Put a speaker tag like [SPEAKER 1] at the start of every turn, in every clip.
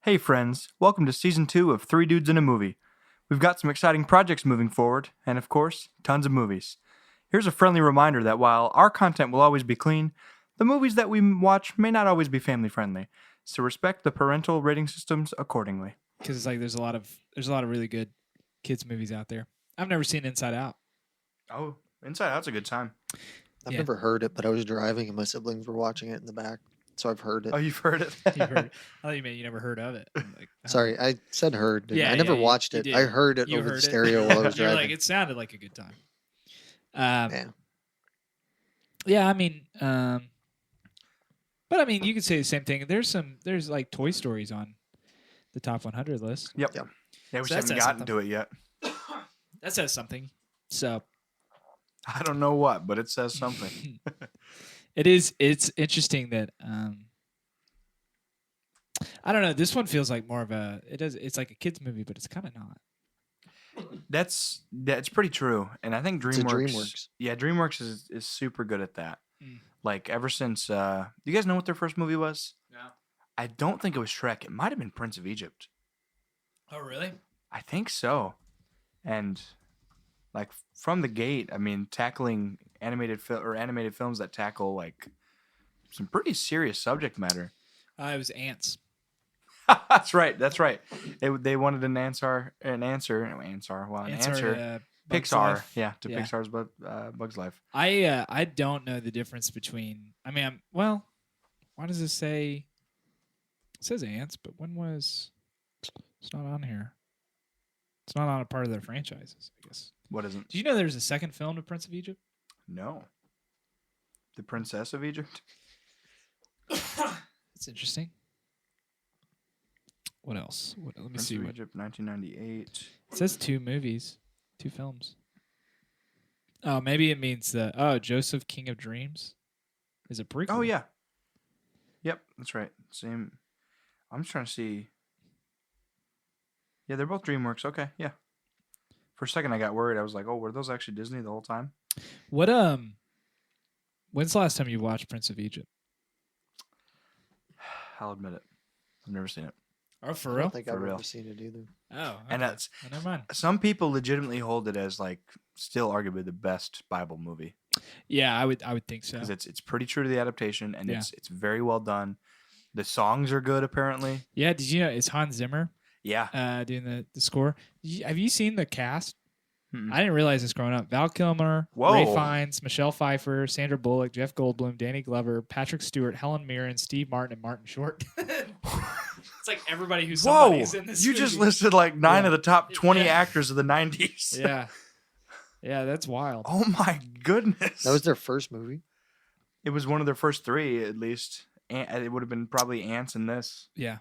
[SPEAKER 1] Hey friends, welcome to Season 2 of Three Dudes in a Movie. We've got some exciting projects moving forward, and of course, tons of movies. Here's a friendly reminder that while our content will always be clean, the movies that we watch may not always be family friendly, so respect the parental rating systems accordingly.
[SPEAKER 2] Because it's like there's a lot of really good kids movies out there. I've never seen Inside Out.
[SPEAKER 1] Oh, Inside Out's a good time.
[SPEAKER 3] I've never heard it, but I was driving and my siblings were watching it in the back, so I've heard it.
[SPEAKER 1] Oh, you've heard it?
[SPEAKER 2] You've heard it. I thought you meant you never heard of it. Like,
[SPEAKER 3] Sorry, I said heard.
[SPEAKER 2] Yeah,
[SPEAKER 3] I never
[SPEAKER 2] yeah,
[SPEAKER 3] watched
[SPEAKER 2] you
[SPEAKER 3] it.
[SPEAKER 2] did.
[SPEAKER 3] I heard it
[SPEAKER 2] You
[SPEAKER 3] over
[SPEAKER 2] heard
[SPEAKER 3] the
[SPEAKER 2] it.
[SPEAKER 3] stereo while I was
[SPEAKER 2] You're
[SPEAKER 3] driving.
[SPEAKER 2] like, it sounded like a good time.
[SPEAKER 3] Yeah.
[SPEAKER 2] Yeah, I mean, but I mean, you could say the same thing. There's like Toy Stories on the top 100 list.
[SPEAKER 1] Yep.
[SPEAKER 3] Yep.
[SPEAKER 1] Yeah, we
[SPEAKER 2] So that
[SPEAKER 1] haven't
[SPEAKER 2] says
[SPEAKER 1] gotten
[SPEAKER 2] something.
[SPEAKER 1] to it yet.
[SPEAKER 2] That says something. So
[SPEAKER 1] I don't know what, but it says something.
[SPEAKER 2] it's interesting that I don't know. This one feels like more of it's like a kids movie, but it's kind of not.
[SPEAKER 1] That's pretty true, and I think
[SPEAKER 3] It's a
[SPEAKER 1] DreamWorks.
[SPEAKER 3] DreamWorks.
[SPEAKER 1] Yeah, DreamWorks is super good at that.
[SPEAKER 2] Mm.
[SPEAKER 1] Like ever since, you guys know what their first movie was?
[SPEAKER 2] No.
[SPEAKER 1] I don't think it was Shrek. It might have been Prince of Egypt.
[SPEAKER 2] Oh, really?
[SPEAKER 1] I think so. And like from the gate, I mean, tackling animated films that tackle like some pretty serious subject matter.
[SPEAKER 2] It was Ants.
[SPEAKER 1] That's right. They wanted an answer. Bugs Pixar.
[SPEAKER 2] Life.
[SPEAKER 1] Yeah, to
[SPEAKER 2] Yeah.
[SPEAKER 1] Pixar's Bugs Life.
[SPEAKER 2] I don't know the difference between. I mean, why does it say? It says Ants, but when was? It's not on here. It's not on a part of their franchises, I guess.
[SPEAKER 1] What isn't?
[SPEAKER 2] Did you know there's a second film to Prince of Egypt?
[SPEAKER 1] No. The Princess of Egypt?
[SPEAKER 2] It's interesting. What else? Let me
[SPEAKER 1] Prince
[SPEAKER 2] see.
[SPEAKER 1] of
[SPEAKER 2] What
[SPEAKER 1] Egypt, 1998.
[SPEAKER 2] it says 2 movies, 2 films. Oh, maybe it means Joseph, King of Dreams, is a prequel.
[SPEAKER 1] Oh, yeah. Yep, that's right. Same. I'm just trying to see. Yeah, they're both DreamWorks. Okay, yeah. For a second, I got worried. I was like, oh, were those actually Disney the whole time?
[SPEAKER 2] What When's the last time you watched Prince of Egypt?
[SPEAKER 1] I'll admit it. I've never seen it.
[SPEAKER 2] Oh, for
[SPEAKER 3] I
[SPEAKER 2] real?
[SPEAKER 3] don't think
[SPEAKER 1] For
[SPEAKER 3] I've
[SPEAKER 1] real.
[SPEAKER 3] ever seen it either.
[SPEAKER 2] Oh, okay.
[SPEAKER 1] And that's
[SPEAKER 2] Never mind.
[SPEAKER 1] some people legitimately hold it as like still arguably the best Bible movie
[SPEAKER 2] Yeah, I would think so.
[SPEAKER 1] because it's pretty true to the adaptation and
[SPEAKER 2] Yeah.
[SPEAKER 1] it's very well done. The songs are good apparently.
[SPEAKER 2] Yeah, did you know it's Hans Zimmer
[SPEAKER 1] Yeah.
[SPEAKER 2] doing the score? Have you seen the cast?
[SPEAKER 1] Mm-mm.
[SPEAKER 2] I didn't realize this growing up. Val Kilmer,
[SPEAKER 1] Whoa.
[SPEAKER 2] Ray Fiennes, Michelle Pfeiffer, Sandra Bullock, Jeff Goldblum, Danny Glover, Patrick Stewart, Helen Mirren, Steve Martin, and Martin Short. It's like everybody who's
[SPEAKER 1] Whoa!
[SPEAKER 2] somebody's in this
[SPEAKER 1] You
[SPEAKER 2] movie.
[SPEAKER 1] just listed like 9 of the top 20
[SPEAKER 2] Yeah.
[SPEAKER 1] actors of the 90s.
[SPEAKER 2] Yeah. Yeah, that's wild.
[SPEAKER 1] Oh my goodness.
[SPEAKER 3] That was their first movie.
[SPEAKER 1] It was one of their first 3 at least. And it would have been probably Ants in this.
[SPEAKER 2] Yeah.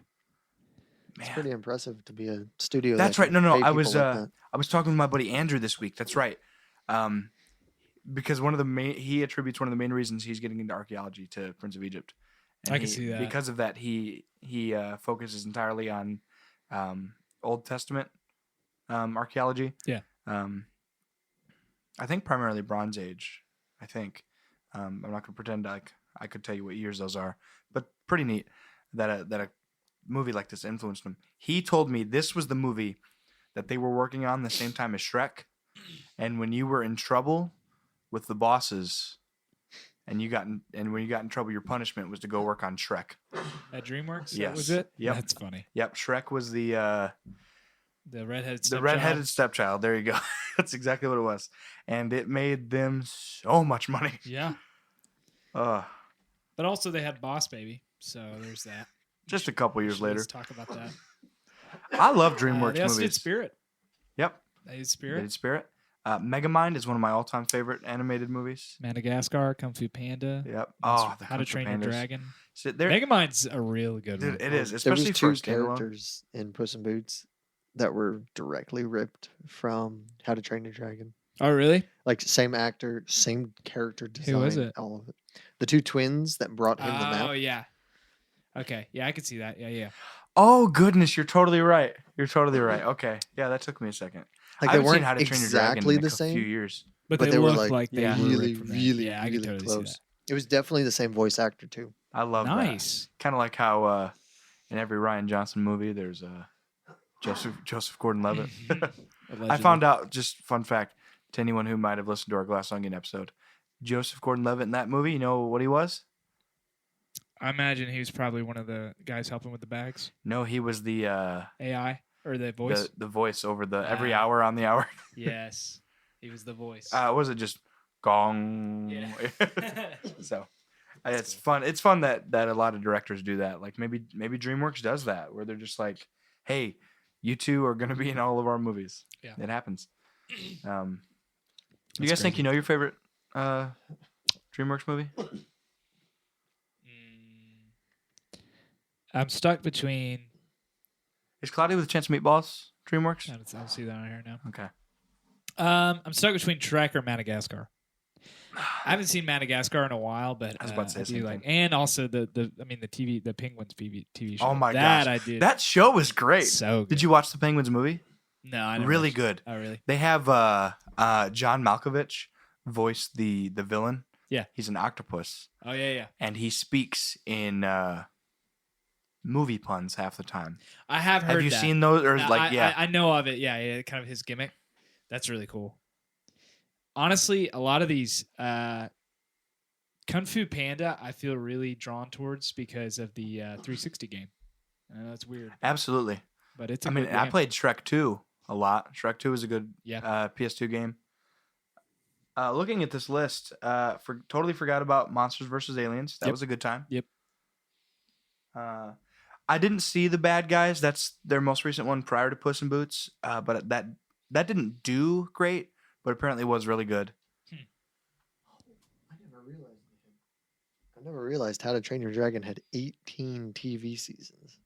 [SPEAKER 3] It's
[SPEAKER 1] Man.
[SPEAKER 3] pretty impressive to be a studio.
[SPEAKER 1] That's
[SPEAKER 3] that
[SPEAKER 1] right.
[SPEAKER 3] can
[SPEAKER 1] No.
[SPEAKER 3] pay
[SPEAKER 1] I
[SPEAKER 3] people
[SPEAKER 1] was
[SPEAKER 3] like that.
[SPEAKER 1] I was talking with my buddy Andrew this week. That's right. Because he attributes one of the main reasons he's getting into archaeology to Prince of Egypt. And
[SPEAKER 2] I can see that.
[SPEAKER 1] Because of that, he focuses entirely on Old Testament archaeology.
[SPEAKER 2] Yeah.
[SPEAKER 1] I think primarily Bronze Age. I think. I'm not going to pretend like I could tell you what years those are, but pretty neat that a movie like this influenced him. He told me this was the movie that they were working on the same time as Shrek, and when you were in trouble with the bosses, and when you got in trouble, your punishment was to go work on Shrek.
[SPEAKER 2] At DreamWorks? That
[SPEAKER 1] Yes.
[SPEAKER 2] was it?
[SPEAKER 1] Yep.
[SPEAKER 2] That's funny.
[SPEAKER 1] Yep, Shrek was the
[SPEAKER 2] redheaded
[SPEAKER 1] redheaded stepchild. There you go. That's exactly what it was, and it made them so much money.
[SPEAKER 2] Yeah. But also they had Boss Baby, so there's that.
[SPEAKER 1] Just a couple years later.
[SPEAKER 2] Let's talk about that.
[SPEAKER 1] I love DreamWorks
[SPEAKER 2] They also did
[SPEAKER 1] movies.
[SPEAKER 2] Spirit.
[SPEAKER 1] Yep.
[SPEAKER 2] They did
[SPEAKER 1] They
[SPEAKER 2] Spirit.
[SPEAKER 1] did Spirit. Megamind is one of my all-time favorite animated movies.
[SPEAKER 2] Madagascar, Kung Fu Panda.
[SPEAKER 1] Yep. Oh, the
[SPEAKER 2] How
[SPEAKER 1] Kung
[SPEAKER 2] to
[SPEAKER 1] Fu
[SPEAKER 2] Train Your
[SPEAKER 1] Pandas.
[SPEAKER 2] Dragon.
[SPEAKER 1] So there,
[SPEAKER 2] Megamind's a real good one.
[SPEAKER 1] dude, it is,
[SPEAKER 3] There
[SPEAKER 1] especially
[SPEAKER 3] was
[SPEAKER 1] for a
[SPEAKER 3] 2
[SPEAKER 1] standalone.
[SPEAKER 3] characters in Puss in Boots that were directly ripped from How to Train Your Dragon.
[SPEAKER 2] Oh, really?
[SPEAKER 3] Like same actor, same character design.
[SPEAKER 2] Who was it?
[SPEAKER 3] All of it. The 2 twins that brought him the map.
[SPEAKER 2] Oh, yeah. Okay. Yeah, I could see that. Yeah.
[SPEAKER 1] Oh goodness, you're totally right. You're totally right. Okay, yeah, that took me a second.
[SPEAKER 3] Like
[SPEAKER 1] I
[SPEAKER 3] they
[SPEAKER 1] haven't seen
[SPEAKER 3] weren't
[SPEAKER 1] How to Train Your Dragon
[SPEAKER 3] exactly
[SPEAKER 1] in
[SPEAKER 3] the
[SPEAKER 1] a few
[SPEAKER 3] same,
[SPEAKER 1] years.
[SPEAKER 2] But
[SPEAKER 3] but
[SPEAKER 2] they
[SPEAKER 3] were
[SPEAKER 2] look like they
[SPEAKER 1] yeah,
[SPEAKER 2] were
[SPEAKER 3] really,
[SPEAKER 2] ripped from that.
[SPEAKER 3] really,
[SPEAKER 2] Yeah, I can
[SPEAKER 3] really
[SPEAKER 2] totally
[SPEAKER 3] close.
[SPEAKER 2] see
[SPEAKER 3] It was definitely the same voice actor too.
[SPEAKER 1] I love
[SPEAKER 2] that. Nice.
[SPEAKER 1] Kind of like how in every Ryan Johnson movie, there's Joseph Gordon-Levitt. I
[SPEAKER 2] Allegedly.
[SPEAKER 1] found out, just fun fact, to anyone who might have listened to our Glass Onion episode, Joseph Gordon-Levitt in that movie, you know what he was?
[SPEAKER 2] I imagine he was probably one of the guys helping with the bags.
[SPEAKER 1] No, he was the
[SPEAKER 2] AI or the voice.
[SPEAKER 1] the voice over the every
[SPEAKER 2] Ah.
[SPEAKER 1] hour on the hour.
[SPEAKER 2] Yes, he was the voice.
[SPEAKER 1] Was it just gong?
[SPEAKER 2] Yeah.
[SPEAKER 1] So
[SPEAKER 2] That's
[SPEAKER 1] it's
[SPEAKER 2] cool.
[SPEAKER 1] fun. It's fun that a lot of directors do that. Like maybe DreamWorks does that, where they're just like, "Hey, you two are gonna be in all of our movies."
[SPEAKER 2] Yeah.
[SPEAKER 1] It happens. You
[SPEAKER 2] That's
[SPEAKER 1] guys think
[SPEAKER 2] crazy.
[SPEAKER 1] you know your favorite DreamWorks movie?
[SPEAKER 2] I'm stuck between.
[SPEAKER 1] Is Cloudy with a Chance of Meatballs DreamWorks?
[SPEAKER 2] I don't see that on here now.
[SPEAKER 1] Okay.
[SPEAKER 2] I'm stuck between Shrek or Madagascar. I haven't seen Madagascar in a while, but
[SPEAKER 1] I was about to say
[SPEAKER 2] I
[SPEAKER 1] the
[SPEAKER 2] do
[SPEAKER 1] same
[SPEAKER 2] like,
[SPEAKER 1] thing.
[SPEAKER 2] and also the Penguins TV show.
[SPEAKER 1] Oh my
[SPEAKER 2] that
[SPEAKER 1] gosh,
[SPEAKER 2] I did.
[SPEAKER 1] that show was great.
[SPEAKER 2] So good.
[SPEAKER 1] Did you watch the Penguins movie?
[SPEAKER 2] No, I never
[SPEAKER 1] Really
[SPEAKER 2] watched-
[SPEAKER 1] good.
[SPEAKER 2] Oh, really?
[SPEAKER 1] They have John Malkovich voice the villain.
[SPEAKER 2] Yeah.
[SPEAKER 1] He's an octopus,
[SPEAKER 2] Oh, yeah.
[SPEAKER 1] and he speaks in movie puns half the time.
[SPEAKER 2] I have heard
[SPEAKER 1] Have you
[SPEAKER 2] that.
[SPEAKER 1] seen those? Or
[SPEAKER 2] No,
[SPEAKER 1] like, yeah,
[SPEAKER 2] I know of it. Yeah, kind of his gimmick. That's really cool. Honestly, a lot of these Kung Fu Panda, I feel really drawn towards because of the 360 game. I know that's weird,
[SPEAKER 1] absolutely.
[SPEAKER 2] but it's. A
[SPEAKER 1] I mean,
[SPEAKER 2] good
[SPEAKER 1] I
[SPEAKER 2] game.
[SPEAKER 1] played Shrek 2 a lot. Shrek 2 is a good
[SPEAKER 2] Yeah.
[SPEAKER 1] PS2 game. Looking at this list, totally forgot about Monsters vs. Aliens. That
[SPEAKER 2] Yep.
[SPEAKER 1] was a good time.
[SPEAKER 2] Yep.
[SPEAKER 1] I didn't see The Bad Guys. That's their most recent one prior to Puss in Boots. But that didn't do great, but apparently was really good.
[SPEAKER 3] I never realized How to Train Your Dragon had 18 TV seasons.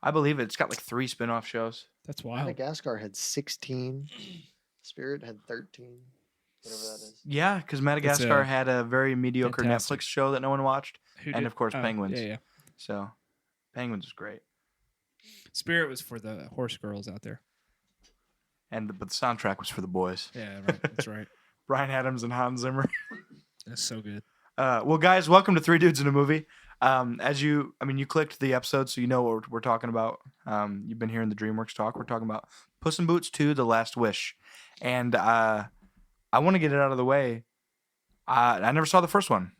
[SPEAKER 1] I believe it. It's got like 3 spin-off shows.
[SPEAKER 2] That's wild.
[SPEAKER 3] Madagascar had 16. Spirit had 13. Whatever that is.
[SPEAKER 1] Yeah, because Madagascar
[SPEAKER 2] a
[SPEAKER 1] had a very mediocre
[SPEAKER 2] fantastic-
[SPEAKER 1] Netflix show that no one watched.
[SPEAKER 2] Who
[SPEAKER 1] And
[SPEAKER 2] did-
[SPEAKER 1] of course,
[SPEAKER 2] oh,
[SPEAKER 1] Penguins.
[SPEAKER 2] Yeah.
[SPEAKER 1] So, Penguins was great.
[SPEAKER 2] Spirit was for the horse girls out there.
[SPEAKER 1] But the soundtrack was for the boys.
[SPEAKER 2] Yeah, right. That's right.
[SPEAKER 1] Brian Adams and Hans Zimmer.
[SPEAKER 2] That's so good.
[SPEAKER 1] Well, guys, welcome to Three Dudes in a Movie. You clicked the episode, so you know what we're talking about. You've been hearing the DreamWorks talk. We're talking about Puss in Boots 2: The Last Wish, and I want to get it out of the way. I never saw the first one.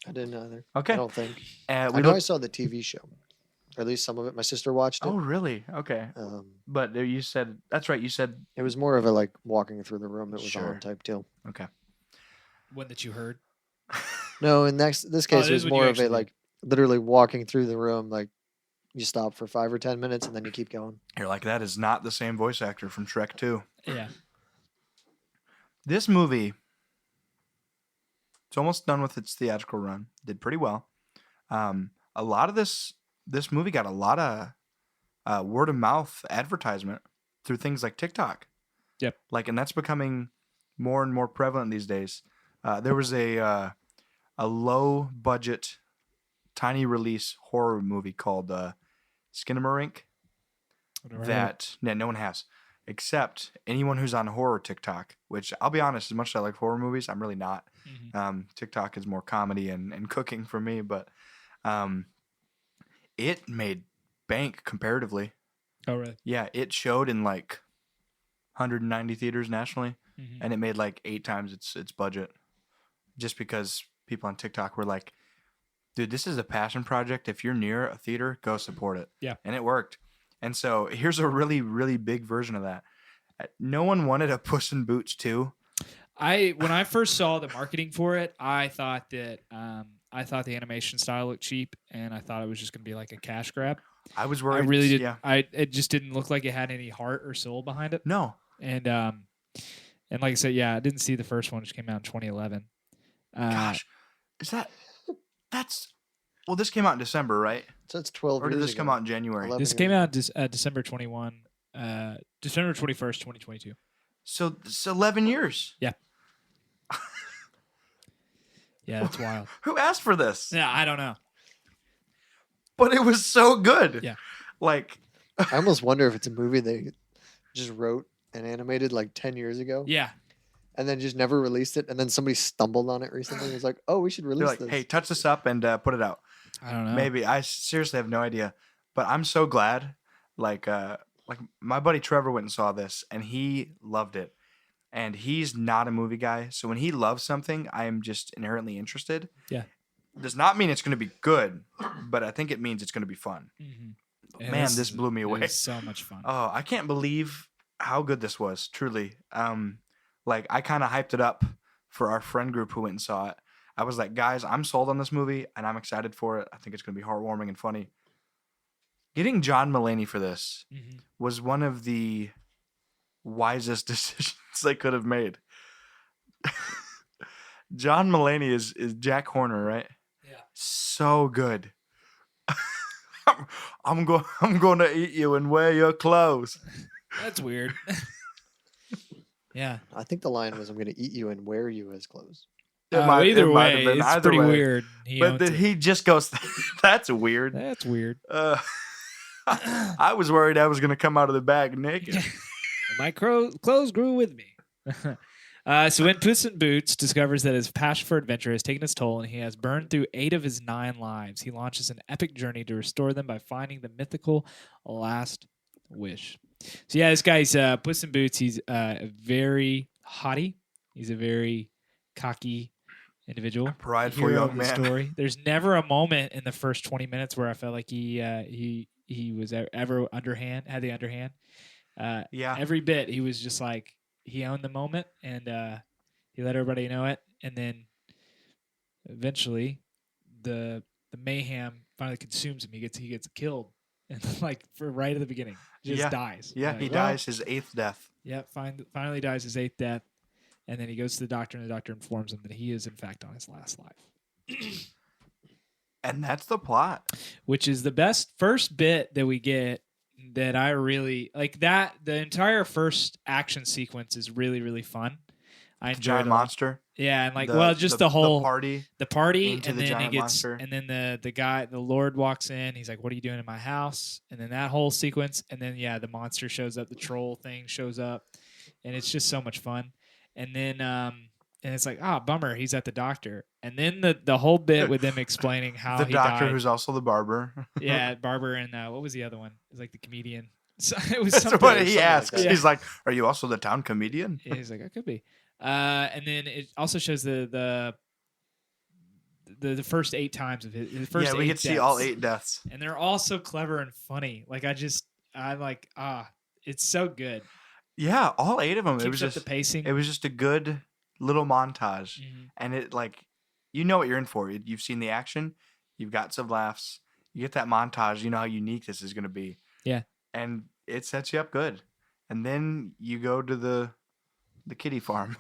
[SPEAKER 3] I didn't either.
[SPEAKER 1] Okay,
[SPEAKER 3] I don't think.
[SPEAKER 1] we
[SPEAKER 3] I know I
[SPEAKER 1] looked-
[SPEAKER 3] saw the TV show. Or at least some of it. My sister watched it.
[SPEAKER 1] Oh, really? Okay, but you said that's right. You said
[SPEAKER 3] It was more of a like walking through the room it was
[SPEAKER 1] Sure.
[SPEAKER 3] on type deal.
[SPEAKER 1] okay.
[SPEAKER 2] One that you heard.
[SPEAKER 3] No, in this case,
[SPEAKER 2] this
[SPEAKER 3] it was
[SPEAKER 2] is what you
[SPEAKER 3] more of
[SPEAKER 2] actually
[SPEAKER 3] a
[SPEAKER 2] did.
[SPEAKER 3] like literally walking through the room. Like you stop for 5 or 10 minutes and then you keep going.
[SPEAKER 1] You're like, that is not the same voice actor from Shrek 2.
[SPEAKER 2] Yeah.
[SPEAKER 1] This movie, it's almost done with its theatrical run. Did pretty well. A lot of this movie got a lot of word of mouth advertisement through things like TikTok.
[SPEAKER 2] Yep.
[SPEAKER 1] And that's becoming more and more prevalent these days. There was a low budget, tiny release horror movie called Skinamarink that no one has, except anyone who's on horror TikTok, which I'll be honest, as much as I like horror movies, I'm really not. TikTok is more comedy and cooking for me, but it made bank comparatively.
[SPEAKER 2] Oh, really?
[SPEAKER 1] Yeah, it showed in like 190 theaters nationally,
[SPEAKER 2] Mhm.
[SPEAKER 1] and it made like 8 times its budget, just because people on TikTok were like, dude, this is a passion project. If you're near a theater, go support it.
[SPEAKER 2] Yeah.
[SPEAKER 1] And it worked. And so here's a really, really big version of that. No one wanted a Puss in Boots 2.
[SPEAKER 2] When I first saw the marketing for it, I thought that the animation style looked cheap, and I thought it was just going to be like a cash grab.
[SPEAKER 1] I was
[SPEAKER 2] I
[SPEAKER 1] worried.
[SPEAKER 2] really did.
[SPEAKER 1] Yeah.
[SPEAKER 2] It just didn't look like it had any heart or soul behind it.
[SPEAKER 1] No.
[SPEAKER 2] And like I said, yeah, I didn't see the first one, which came out in 2011.
[SPEAKER 1] Gosh. Well, this came out in December, right?
[SPEAKER 3] So it's 12
[SPEAKER 1] Or did
[SPEAKER 3] years
[SPEAKER 1] this come
[SPEAKER 3] ago.
[SPEAKER 1] out in January?
[SPEAKER 3] 11
[SPEAKER 2] This
[SPEAKER 3] years
[SPEAKER 2] came
[SPEAKER 3] ago.
[SPEAKER 2] out December 21st, 2022.
[SPEAKER 1] So it's 11 years.
[SPEAKER 2] Yeah, that's wild.
[SPEAKER 1] Who asked for this?
[SPEAKER 2] Yeah, I don't know.
[SPEAKER 1] But it was so good.
[SPEAKER 2] Yeah.
[SPEAKER 1] Like,
[SPEAKER 3] I almost wonder if it's a movie they just wrote and animated like 10 years ago
[SPEAKER 2] Yeah,
[SPEAKER 3] and then just never released it. And then somebody stumbled on it recently and was like, oh, we should
[SPEAKER 1] they're
[SPEAKER 3] release
[SPEAKER 1] like,
[SPEAKER 3] this.
[SPEAKER 1] hey, touch this up and put it out.
[SPEAKER 2] I don't know.
[SPEAKER 1] Maybe. I seriously have no idea. But I'm so glad. Like like my buddy Trevor went and saw this, and he loved it. And he's not a movie guy, so when he loves something, I am just inherently interested.
[SPEAKER 2] Yeah.
[SPEAKER 1] Does not mean it's going to be good, but I think it means it's going to be fun.
[SPEAKER 2] Yeah,
[SPEAKER 1] Man, this blew me
[SPEAKER 2] it
[SPEAKER 1] away.
[SPEAKER 2] was so much fun.
[SPEAKER 1] Oh, I can't believe how good this was, truly. Like I kind of hyped it up for our friend group who went and saw it. I was like, guys, I'm sold on this movie and I'm excited for it. I think it's going to be heartwarming and funny. Getting John Mulaney for this was one of the wisest decisions they could have made. John Mulaney is Jack Horner, right?
[SPEAKER 2] Yeah.
[SPEAKER 1] So good. I'm going to eat you and wear your clothes.
[SPEAKER 2] That's weird. Yeah.
[SPEAKER 3] I think the line was, "I'm going to eat you and wear you as clothes."
[SPEAKER 2] Either
[SPEAKER 1] might have
[SPEAKER 2] way,
[SPEAKER 1] been
[SPEAKER 2] it's
[SPEAKER 1] either
[SPEAKER 2] pretty
[SPEAKER 1] way.
[SPEAKER 2] weird.
[SPEAKER 1] But then he just goes, "That's weird."
[SPEAKER 2] That's weird.
[SPEAKER 1] I was worried I was going to come out of the bag naked.
[SPEAKER 2] My clothes grew with me. So when Puss in Boots discovers that his passion for adventure has taken its toll and he has burned through 8 of his 9 lives, he launches an epic journey to restore them by finding the mythical last wish. So yeah, this guy's Puss in Boots. He's very haughty. He's a very cocky individual.
[SPEAKER 1] Prideful
[SPEAKER 2] hero
[SPEAKER 1] young
[SPEAKER 2] of the
[SPEAKER 1] man.
[SPEAKER 2] story. There's never a moment in the first 20 minutes where I felt like he was ever underhand, had the underhand.
[SPEAKER 1] Yeah.
[SPEAKER 2] Every bit he was just like he owned the moment and he let everybody know it, and then eventually the mayhem finally consumes him. He gets killed, and like for right at the beginning, just dies.
[SPEAKER 1] Yeah,
[SPEAKER 2] Like,
[SPEAKER 1] he
[SPEAKER 2] well,
[SPEAKER 1] dies his 8th death.
[SPEAKER 2] Yeah, finally dies his 8th death, and then he goes to the doctor, and the doctor informs him that he is in fact on his last life.
[SPEAKER 1] And that's the plot.
[SPEAKER 2] Which is the best first bit that we get that I really like. That the entire first action sequence is really, really fun. I enjoyed
[SPEAKER 1] Giant
[SPEAKER 2] it a lot.
[SPEAKER 1] monster.
[SPEAKER 2] Yeah, and like just the whole
[SPEAKER 1] party.
[SPEAKER 2] the party,
[SPEAKER 1] into
[SPEAKER 2] and
[SPEAKER 1] the
[SPEAKER 2] then
[SPEAKER 1] giant
[SPEAKER 2] he gets
[SPEAKER 1] monster.
[SPEAKER 2] and then the Lord walks in. He's like, "What are you doing in my house?" And then that whole sequence, and then the monster shows up, the troll thing shows up, and it's just so much fun. And then and it's like, bummer, he's at the doctor. And then the whole bit with them explaining how
[SPEAKER 1] The
[SPEAKER 2] he
[SPEAKER 1] doctor
[SPEAKER 2] died.
[SPEAKER 1] who's also the barber.
[SPEAKER 2] Yeah, barber, and what was the other one? It was like the comedian. So it was
[SPEAKER 1] That's
[SPEAKER 2] something.
[SPEAKER 1] what he
[SPEAKER 3] something like
[SPEAKER 1] asks.
[SPEAKER 3] that.
[SPEAKER 1] He's like, "Are you also the town comedian?"
[SPEAKER 2] Yeah, he's like, I could be. And then it also shows the first 8 times of his first.
[SPEAKER 1] Yeah, we
[SPEAKER 2] 8
[SPEAKER 1] get to see
[SPEAKER 2] deaths.
[SPEAKER 1] all 8 deaths.
[SPEAKER 2] And they're all so clever and funny. Like it's so good.
[SPEAKER 1] Yeah, all 8 of them.
[SPEAKER 2] Keeps
[SPEAKER 1] It was
[SPEAKER 2] up
[SPEAKER 1] just
[SPEAKER 2] the pacing.
[SPEAKER 1] It was just a good little montage,
[SPEAKER 2] Mhm.
[SPEAKER 1] and it like you know what you're in for. You've seen the action, you've got some laughs, you get that montage. You know how unique this is going to be.
[SPEAKER 2] Yeah.
[SPEAKER 1] And it sets you up good, and then you go to the kitty farm.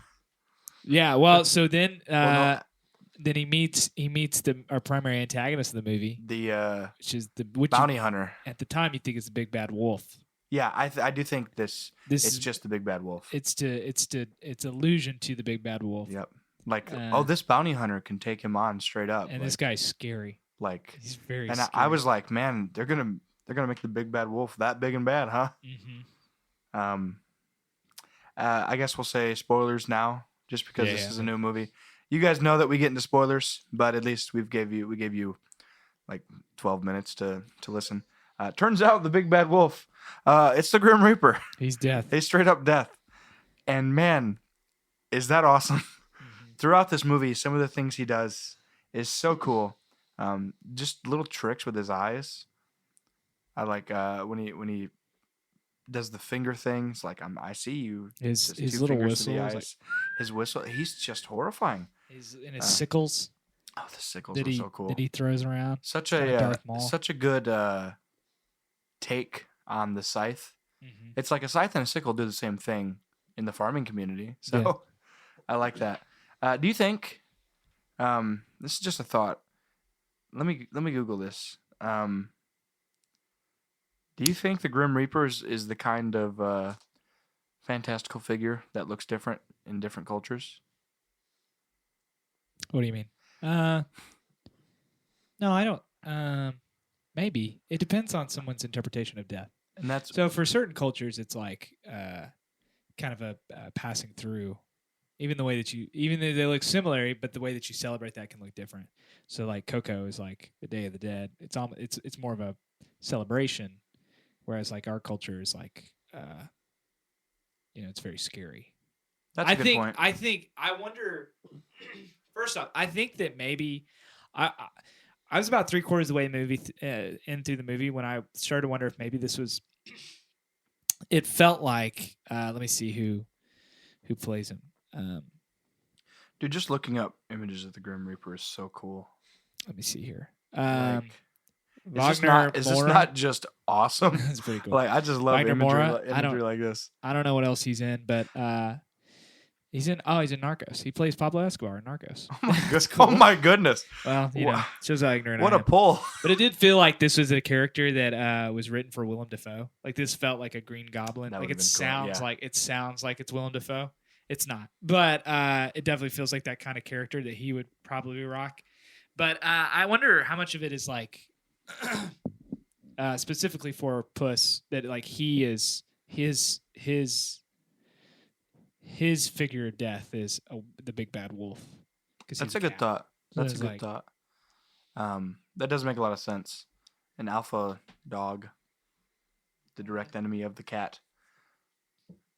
[SPEAKER 2] Yeah. Well, so then
[SPEAKER 1] Well,
[SPEAKER 2] then he meets our primary antagonist of the movie,
[SPEAKER 1] the
[SPEAKER 2] which is
[SPEAKER 1] bounty hunter.
[SPEAKER 2] at the time you think it's the big bad wolf.
[SPEAKER 1] Yeah, I do think
[SPEAKER 2] This
[SPEAKER 1] it's
[SPEAKER 2] is
[SPEAKER 1] just the big bad wolf.
[SPEAKER 2] it's allusion to the big bad wolf.
[SPEAKER 1] Yep. Like,
[SPEAKER 2] Uh,
[SPEAKER 1] this bounty hunter can take him on straight up.
[SPEAKER 2] And
[SPEAKER 1] like,
[SPEAKER 2] this guy's scary.
[SPEAKER 1] like,
[SPEAKER 2] He's very
[SPEAKER 1] and
[SPEAKER 2] scary.
[SPEAKER 1] I was like, man, they're gonna make the big bad wolf that big and bad, huh?
[SPEAKER 2] Mm-hmm.
[SPEAKER 1] I guess we'll say spoilers now, just because this
[SPEAKER 2] Yeah.
[SPEAKER 1] is a new movie. You guys know that we get into spoilers, but at least we gave you like 12 minutes to listen. Turns out the big bad wolf, it's the Grim Reaper.
[SPEAKER 2] He's death.
[SPEAKER 1] He's straight up death, and man, is that awesome! Throughout this movie, some of the things he does is so cool. Just little tricks with his eyes. I like when he does the finger things. Like I see you.
[SPEAKER 2] His
[SPEAKER 1] Just 2
[SPEAKER 2] little
[SPEAKER 1] fingers to the
[SPEAKER 2] whistles,
[SPEAKER 1] eyes. His whistle. He's just horrifying.
[SPEAKER 2] his sickles
[SPEAKER 1] Oh, the sickles
[SPEAKER 2] that
[SPEAKER 1] are
[SPEAKER 2] he
[SPEAKER 1] so cool.
[SPEAKER 2] that he throws around.
[SPEAKER 1] Such
[SPEAKER 2] kinda
[SPEAKER 1] a
[SPEAKER 2] Darth Maul.
[SPEAKER 1] such a good take on the scythe.
[SPEAKER 2] Mm-hmm.
[SPEAKER 1] It's like a scythe and a sickle do the same thing in the farming community. So
[SPEAKER 2] Yeah.
[SPEAKER 1] I like that. Do you think? This is just a thought. Let me Google this. Do you think the Grim Reaper is the kind of fantastical figure that looks different in different cultures?
[SPEAKER 2] What do you mean? No, I don't. Maybe it depends on someone's interpretation of death.
[SPEAKER 1] And that's
[SPEAKER 2] So for certain cultures, it's like kind of a passing through. Even though they look similar, but the way that you celebrate that can look different. So like Coco is like the Day of the Dead. It's more of a celebration, whereas like our culture is like, it's very scary.
[SPEAKER 1] That's a good point.
[SPEAKER 2] I wonder. First off, I think that maybe I was about 3/4 of the way into the movie when I started to wonder if maybe this was. It felt like let me see who plays him.
[SPEAKER 1] Dude, just looking up images of the Grim Reaper is so cool.
[SPEAKER 2] Let me see here.
[SPEAKER 1] Like,
[SPEAKER 2] Wagner
[SPEAKER 1] is this
[SPEAKER 2] Moura.
[SPEAKER 1] not just awesome?
[SPEAKER 2] That's pretty cool.
[SPEAKER 1] Like, I just love
[SPEAKER 2] Wagner Moura,
[SPEAKER 1] imagery like this.
[SPEAKER 2] I don't know what else he's in, but he's in Narcos. He plays Pablo Escobar in Narcos.
[SPEAKER 1] Oh my goodness! Oh my goodness!
[SPEAKER 2] Well, shows how ignorant
[SPEAKER 1] What
[SPEAKER 2] I
[SPEAKER 1] a
[SPEAKER 2] am.
[SPEAKER 1] pull!
[SPEAKER 2] But it did feel like this was a character that was written for Willem Dafoe. Like this felt like a Green Goblin.
[SPEAKER 1] That
[SPEAKER 2] Like
[SPEAKER 1] would've
[SPEAKER 2] it
[SPEAKER 1] been cool,
[SPEAKER 2] sounds
[SPEAKER 1] yeah.
[SPEAKER 2] like it's Willem Dafoe. It's not, but it definitely feels like that kind of character that he would probably rock. But I wonder how much of it is like specifically for Puss that like he is his figure of death is the big bad wolf.
[SPEAKER 1] That's a good thought. That's a good thought. That does make a lot of sense. An alpha dog, the direct enemy of the cat.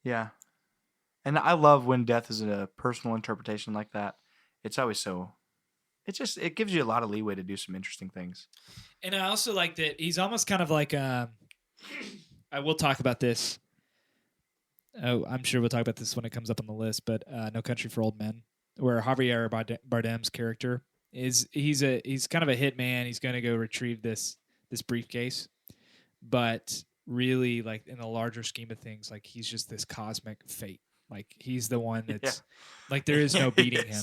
[SPEAKER 1] Yeah. And I love when death is a personal interpretation like that. It's always so. It gives you a lot of leeway to do some interesting things.
[SPEAKER 2] And I also like that he's almost kind of like I will talk about this. Oh, I'm sure we'll talk about this when it comes up on the list. But No Country for Old Men, where Javier Bardem's character he's kind of a hitman. He's going to go retrieve this briefcase, but really, like in the larger scheme of things, like he's just this cosmic fate. Like he's the one that's like there is no beating him,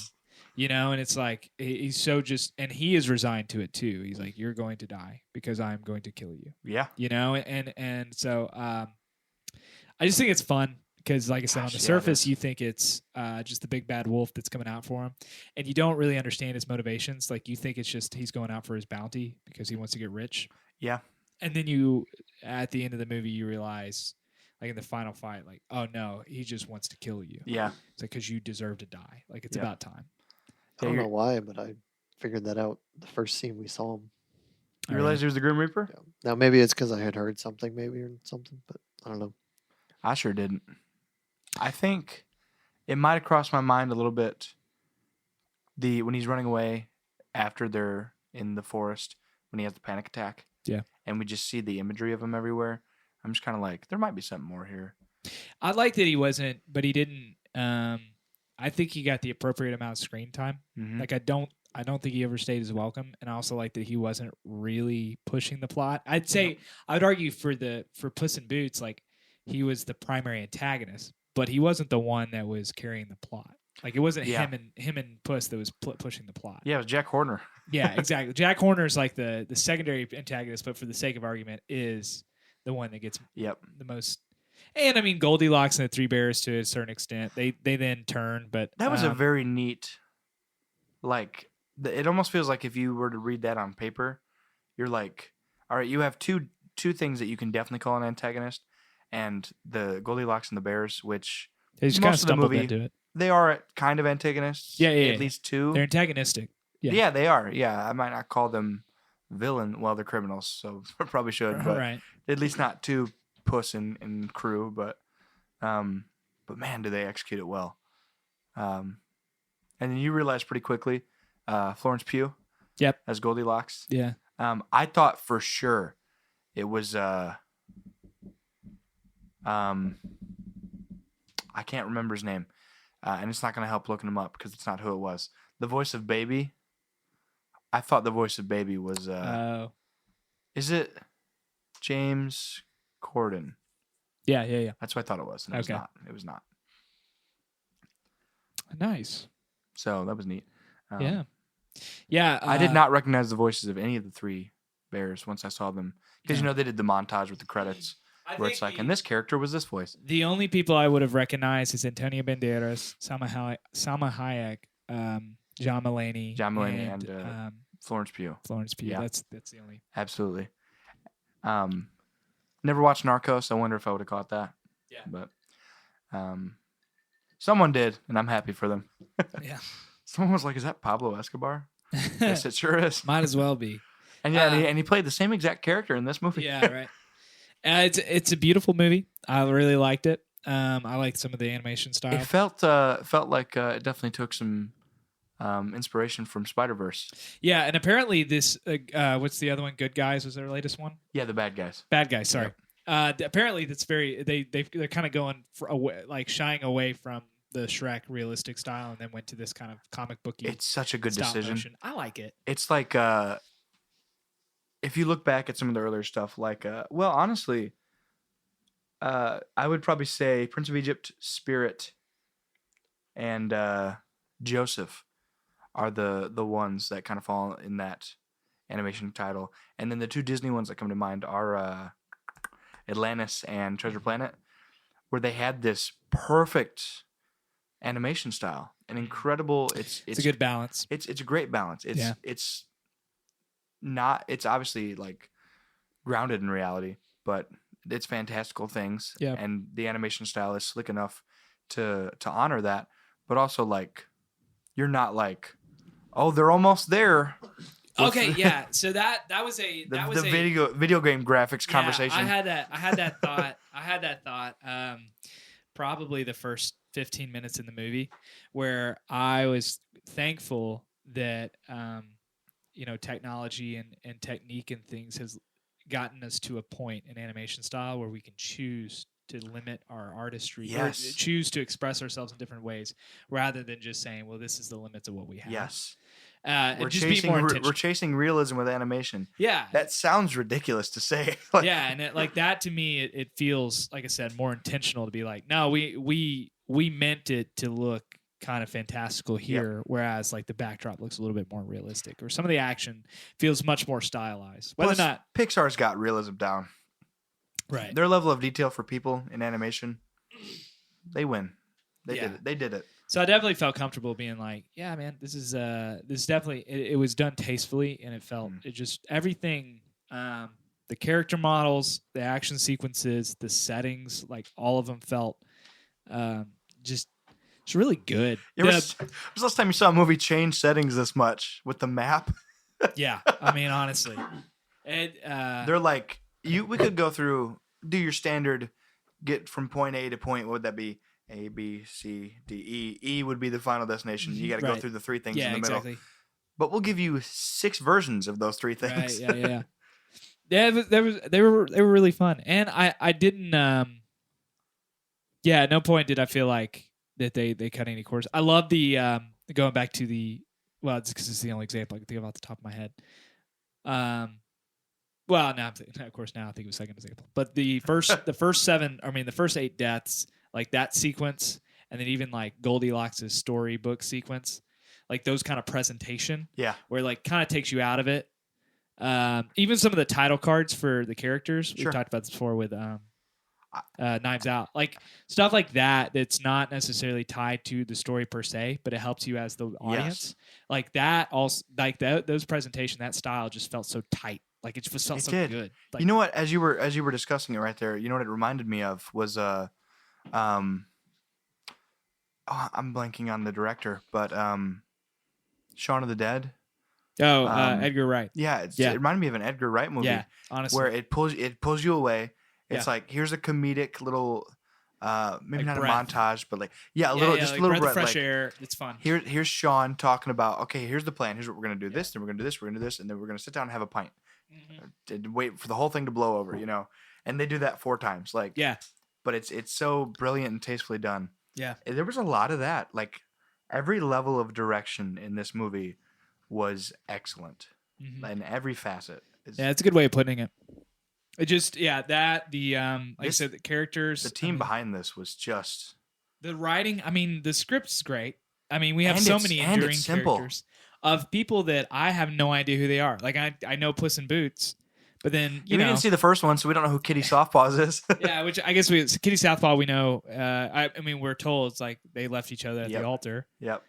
[SPEAKER 2] and it's like he's so just, and he is resigned to it too. He's like, you're going to die because I'm going to kill you.
[SPEAKER 1] Yeah.
[SPEAKER 2] And so I just think it's fun because, like I said, on the surface, you think it's just the big bad wolf that's coming out for him, and you don't really understand his motivations. Like you think it's just he's going out for his bounty because he wants to get rich.
[SPEAKER 1] Yeah.
[SPEAKER 2] And then at the end of the movie, you realize, like in the final fight, like, oh no, he just wants to kill you.
[SPEAKER 1] Yeah.
[SPEAKER 2] It's like, because you deserve to die. Like it's about time.
[SPEAKER 3] I don't know why, but I figured that out the first scene we saw him.
[SPEAKER 1] You realized he was the Grim Reaper?
[SPEAKER 3] Yeah. Now maybe it's because I had heard something, or something, but I don't know.
[SPEAKER 1] I sure didn't. I think it might have crossed my mind a little bit. When he's running away after they're in the forest, when he has the panic attack.
[SPEAKER 2] Yeah.
[SPEAKER 1] And we just see the imagery of him everywhere. I'm just kind of like, there might be something more here.
[SPEAKER 2] I like that he wasn't, but he didn't. I think he got the appropriate amount of screen time.
[SPEAKER 1] Mm-hmm.
[SPEAKER 2] Like I don't think he overstayed his welcome, and I also like that he wasn't really pushing the plot. I'd say I would argue for Puss in Boots, like he was the primary antagonist, but he wasn't the one that was carrying the plot. Like it wasn't him and Puss that was pushing the plot.
[SPEAKER 1] Yeah, it was Jack Horner.
[SPEAKER 2] Yeah, exactly. Jack Horner is like the secondary antagonist, but for the sake of argument, is the one that gets the most. And I mean, Goldilocks and the Three Bears to a certain extent, they then turn. But
[SPEAKER 1] that was a very neat. Like it almost feels like if you were to read that on paper, you're like, all right, you have two things that you can definitely call an antagonist, and the Goldilocks and the Bears, which
[SPEAKER 2] they just kind of stumbled into it.
[SPEAKER 1] They are kind of antagonists.
[SPEAKER 2] Yeah.
[SPEAKER 1] At least two.
[SPEAKER 2] They're antagonistic.
[SPEAKER 1] Yeah, they are. Yeah, I might not call them villain. Well, they're criminals, so I probably should. But
[SPEAKER 2] right.
[SPEAKER 1] At least not two Puss and crew. But man, do they execute it well. And then you realize pretty quickly, Florence Pugh.
[SPEAKER 2] Yep.
[SPEAKER 1] As Goldilocks.
[SPEAKER 2] Yeah.
[SPEAKER 1] I thought for sure it was I can't remember his name. And it's not going to help looking him up because it's not who it was. The voice of Baby. I thought the voice of Baby was. Is it James Corden?
[SPEAKER 2] Yeah.
[SPEAKER 1] That's what I thought it was. And
[SPEAKER 2] okay.
[SPEAKER 1] It was not.
[SPEAKER 2] Nice.
[SPEAKER 1] So that was neat.
[SPEAKER 2] Yeah.
[SPEAKER 1] I did not recognize the voices of any of the three bears once I saw them. Because, they did the montage with the credits. Where it's like, and this character was this voice.
[SPEAKER 2] The only people I would have recognized is Antonio Banderas, Salma Hayek, John Mulaney,
[SPEAKER 1] and Florence Pugh.
[SPEAKER 2] Florence Pugh.
[SPEAKER 1] Yeah.
[SPEAKER 2] That's the only.
[SPEAKER 1] Absolutely. Never watched Narcos. I wonder if I would have caught that.
[SPEAKER 2] Yeah.
[SPEAKER 1] But someone did, and I'm happy for them.
[SPEAKER 2] Yeah.
[SPEAKER 1] Someone was like, "Is that Pablo Escobar?" Yes, it sure is.
[SPEAKER 2] Might as well be.
[SPEAKER 1] And and he played the same exact character in this movie.
[SPEAKER 2] Yeah, right. It's a beautiful movie. I really liked it. I liked some of the animation style.
[SPEAKER 1] It felt like it definitely took some inspiration from Spider-Verse.
[SPEAKER 2] Yeah, and apparently this what's the other one? Good Guys was their latest one.
[SPEAKER 1] Yeah, the bad guys.
[SPEAKER 2] Bad Guys. Sorry. Apparently that's very they're kind of going like shying away from the Shrek realistic style and then went to this kind of comic booky.
[SPEAKER 1] It's such a good decision.
[SPEAKER 2] Motion. I like it.
[SPEAKER 1] It's like if you look back at some of the earlier stuff, like well, honestly, I would probably say Prince of Egypt, Spirit, and Joseph are the ones that kind of fall in that animation title. And then the two Disney ones that come to mind are Atlantis and Treasure Planet, where they had this perfect animation style, an incredible. It's
[SPEAKER 2] a good balance.
[SPEAKER 1] It's a great balance. It's not. It's obviously like grounded in reality, but it's fantastical things.
[SPEAKER 2] Yeah.
[SPEAKER 1] And the animation style is slick enough to honor that, but also like you're not like, oh, they're almost there.
[SPEAKER 2] Okay, yeah. So that was a
[SPEAKER 1] video game graphics conversation.
[SPEAKER 2] I had that thought. Probably the first 15 minutes in the movie, where I was thankful that technology and technique and things has gotten us to a point in animation style where we can choose to limit our artistry,
[SPEAKER 1] yes,
[SPEAKER 2] or choose to express ourselves in different ways, rather than just saying, "Well, this is the limits of what we have."
[SPEAKER 1] Yes.
[SPEAKER 2] And just be more intentional.
[SPEAKER 1] We're chasing realism with animation.
[SPEAKER 2] Yeah,
[SPEAKER 1] that sounds ridiculous to say.
[SPEAKER 2] Yeah, and like that to me, it feels, like I said, more intentional to be like, no, we meant it to look kind of fantastical here, whereas like the backdrop looks a little bit more realistic, or some of the action feels much more stylized. Whether
[SPEAKER 1] Plus,
[SPEAKER 2] or not
[SPEAKER 1] Pixar's got realism down,
[SPEAKER 2] right?
[SPEAKER 1] Their level of detail for people in animation, they win. They did it.
[SPEAKER 2] So I definitely felt comfortable being like, yeah, man, this is definitely it was done tastefully, and it felt it just everything, the character models, the action sequences, the settings, like all of them felt just it's really good.
[SPEAKER 1] Was the last time you saw a movie change settings this much with the map?
[SPEAKER 2] Yeah, I mean, honestly,
[SPEAKER 1] they're like we could go through, do your standard, get from point A to point. What would that be? A, B, C, D, E. E would be the final destination. You got to go through the three things in the middle. Exactly. But we'll give you 6 versions of those 3 things.
[SPEAKER 2] Right, yeah. Yeah, they were really fun, and I didn't. At no point did I feel like that they cut any corners. I love the going back to the it's because it's the only example I can think of off the top of my head. Well, now of course now I think of a second example, but the first 8 deaths, like that sequence, and then even like Goldilocks' storybook sequence, like those kind of presentation, where it like kind of takes you out of it. Even some of the title cards for the characters, we talked about this before with Knives Out, like stuff like that. That's not necessarily tied to the story per se, but it helps you as the audience. Like that, also like those presentation, that style just felt so tight. Like it just felt so good. Like,
[SPEAKER 1] you know what? As you were discussing it right there, you know what it reminded me of was I'm blanking on the director, but Shaun of the Dead.
[SPEAKER 2] Oh, Edgar Wright.
[SPEAKER 1] Yeah, it reminded me of an Edgar Wright movie.
[SPEAKER 2] Yeah, honestly,
[SPEAKER 1] where it pulls you away. It's like, here's a comedic little, maybe like not breath. A montage, but like a little breath,
[SPEAKER 2] fresh air. It's fun.
[SPEAKER 1] Here's Sean talking about, okay, here's the plan. Here's what we're gonna do. This, then we're gonna do this. We're gonna do this, and then we're gonna sit down and have a pint. And wait for the whole thing to blow over, And they do that 4 times, like But it's so brilliant and tastefully done.
[SPEAKER 2] Yeah,
[SPEAKER 1] and there was a lot of that. Like every level of direction in this movie was excellent, in every facet.
[SPEAKER 2] It's a good way of putting it. It just like I said, the characters,
[SPEAKER 1] the team behind this was just
[SPEAKER 2] the writing. I mean, the script's great. I mean, we have so many enduring characters of people that I have no idea who they are. Like I know Puss in Boots, but then we
[SPEAKER 1] didn't see the first one, so we don't know who Kitty Softpaws is.
[SPEAKER 2] Yeah, which I guess Kitty Southpaw we know. I mean, we're told it's like they left each other at the altar.
[SPEAKER 1] Yep.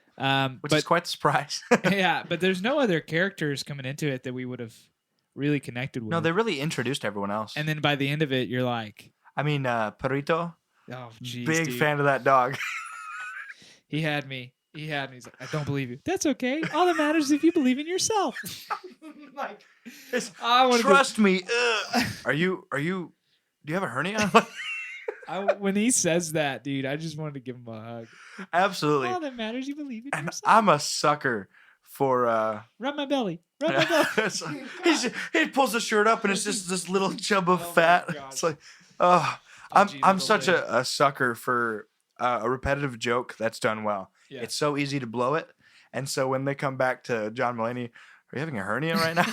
[SPEAKER 1] Which is quite the surprise.
[SPEAKER 2] Yeah, but there's no other characters coming into it that we would have really connected with.
[SPEAKER 1] No, they really introduced everyone else.
[SPEAKER 2] And then by the end of it, you're like,
[SPEAKER 1] I mean, Perrito.
[SPEAKER 2] Oh, geez,
[SPEAKER 1] big
[SPEAKER 2] dude.
[SPEAKER 1] fan of that dog.
[SPEAKER 2] He had me. Yeah, and he's like, I don't believe you. That's okay. All that matters is if you believe in yourself.
[SPEAKER 1] Like,
[SPEAKER 2] I wanted to,
[SPEAKER 1] trust me. Ugh. Are you? Do you have a hernia?
[SPEAKER 2] when he says that, dude, I just wanted to give him a hug.
[SPEAKER 1] Absolutely.
[SPEAKER 2] All that matters, you believe in
[SPEAKER 1] And
[SPEAKER 2] yourself.
[SPEAKER 1] I'm a sucker for.
[SPEAKER 2] Rub my belly. Rub my belly.
[SPEAKER 1] He pulls the shirt up and it's just this little chub of
[SPEAKER 2] Oh my
[SPEAKER 1] fat.
[SPEAKER 2] gosh.
[SPEAKER 1] It's like, oh,
[SPEAKER 2] Pudgy
[SPEAKER 1] I'm
[SPEAKER 2] little
[SPEAKER 1] such
[SPEAKER 2] thing.
[SPEAKER 1] a sucker for a repetitive joke that's done well.
[SPEAKER 2] Yeah.
[SPEAKER 1] It's so easy to blow it, and so when they come back to John Mulaney, are you having a hernia right now?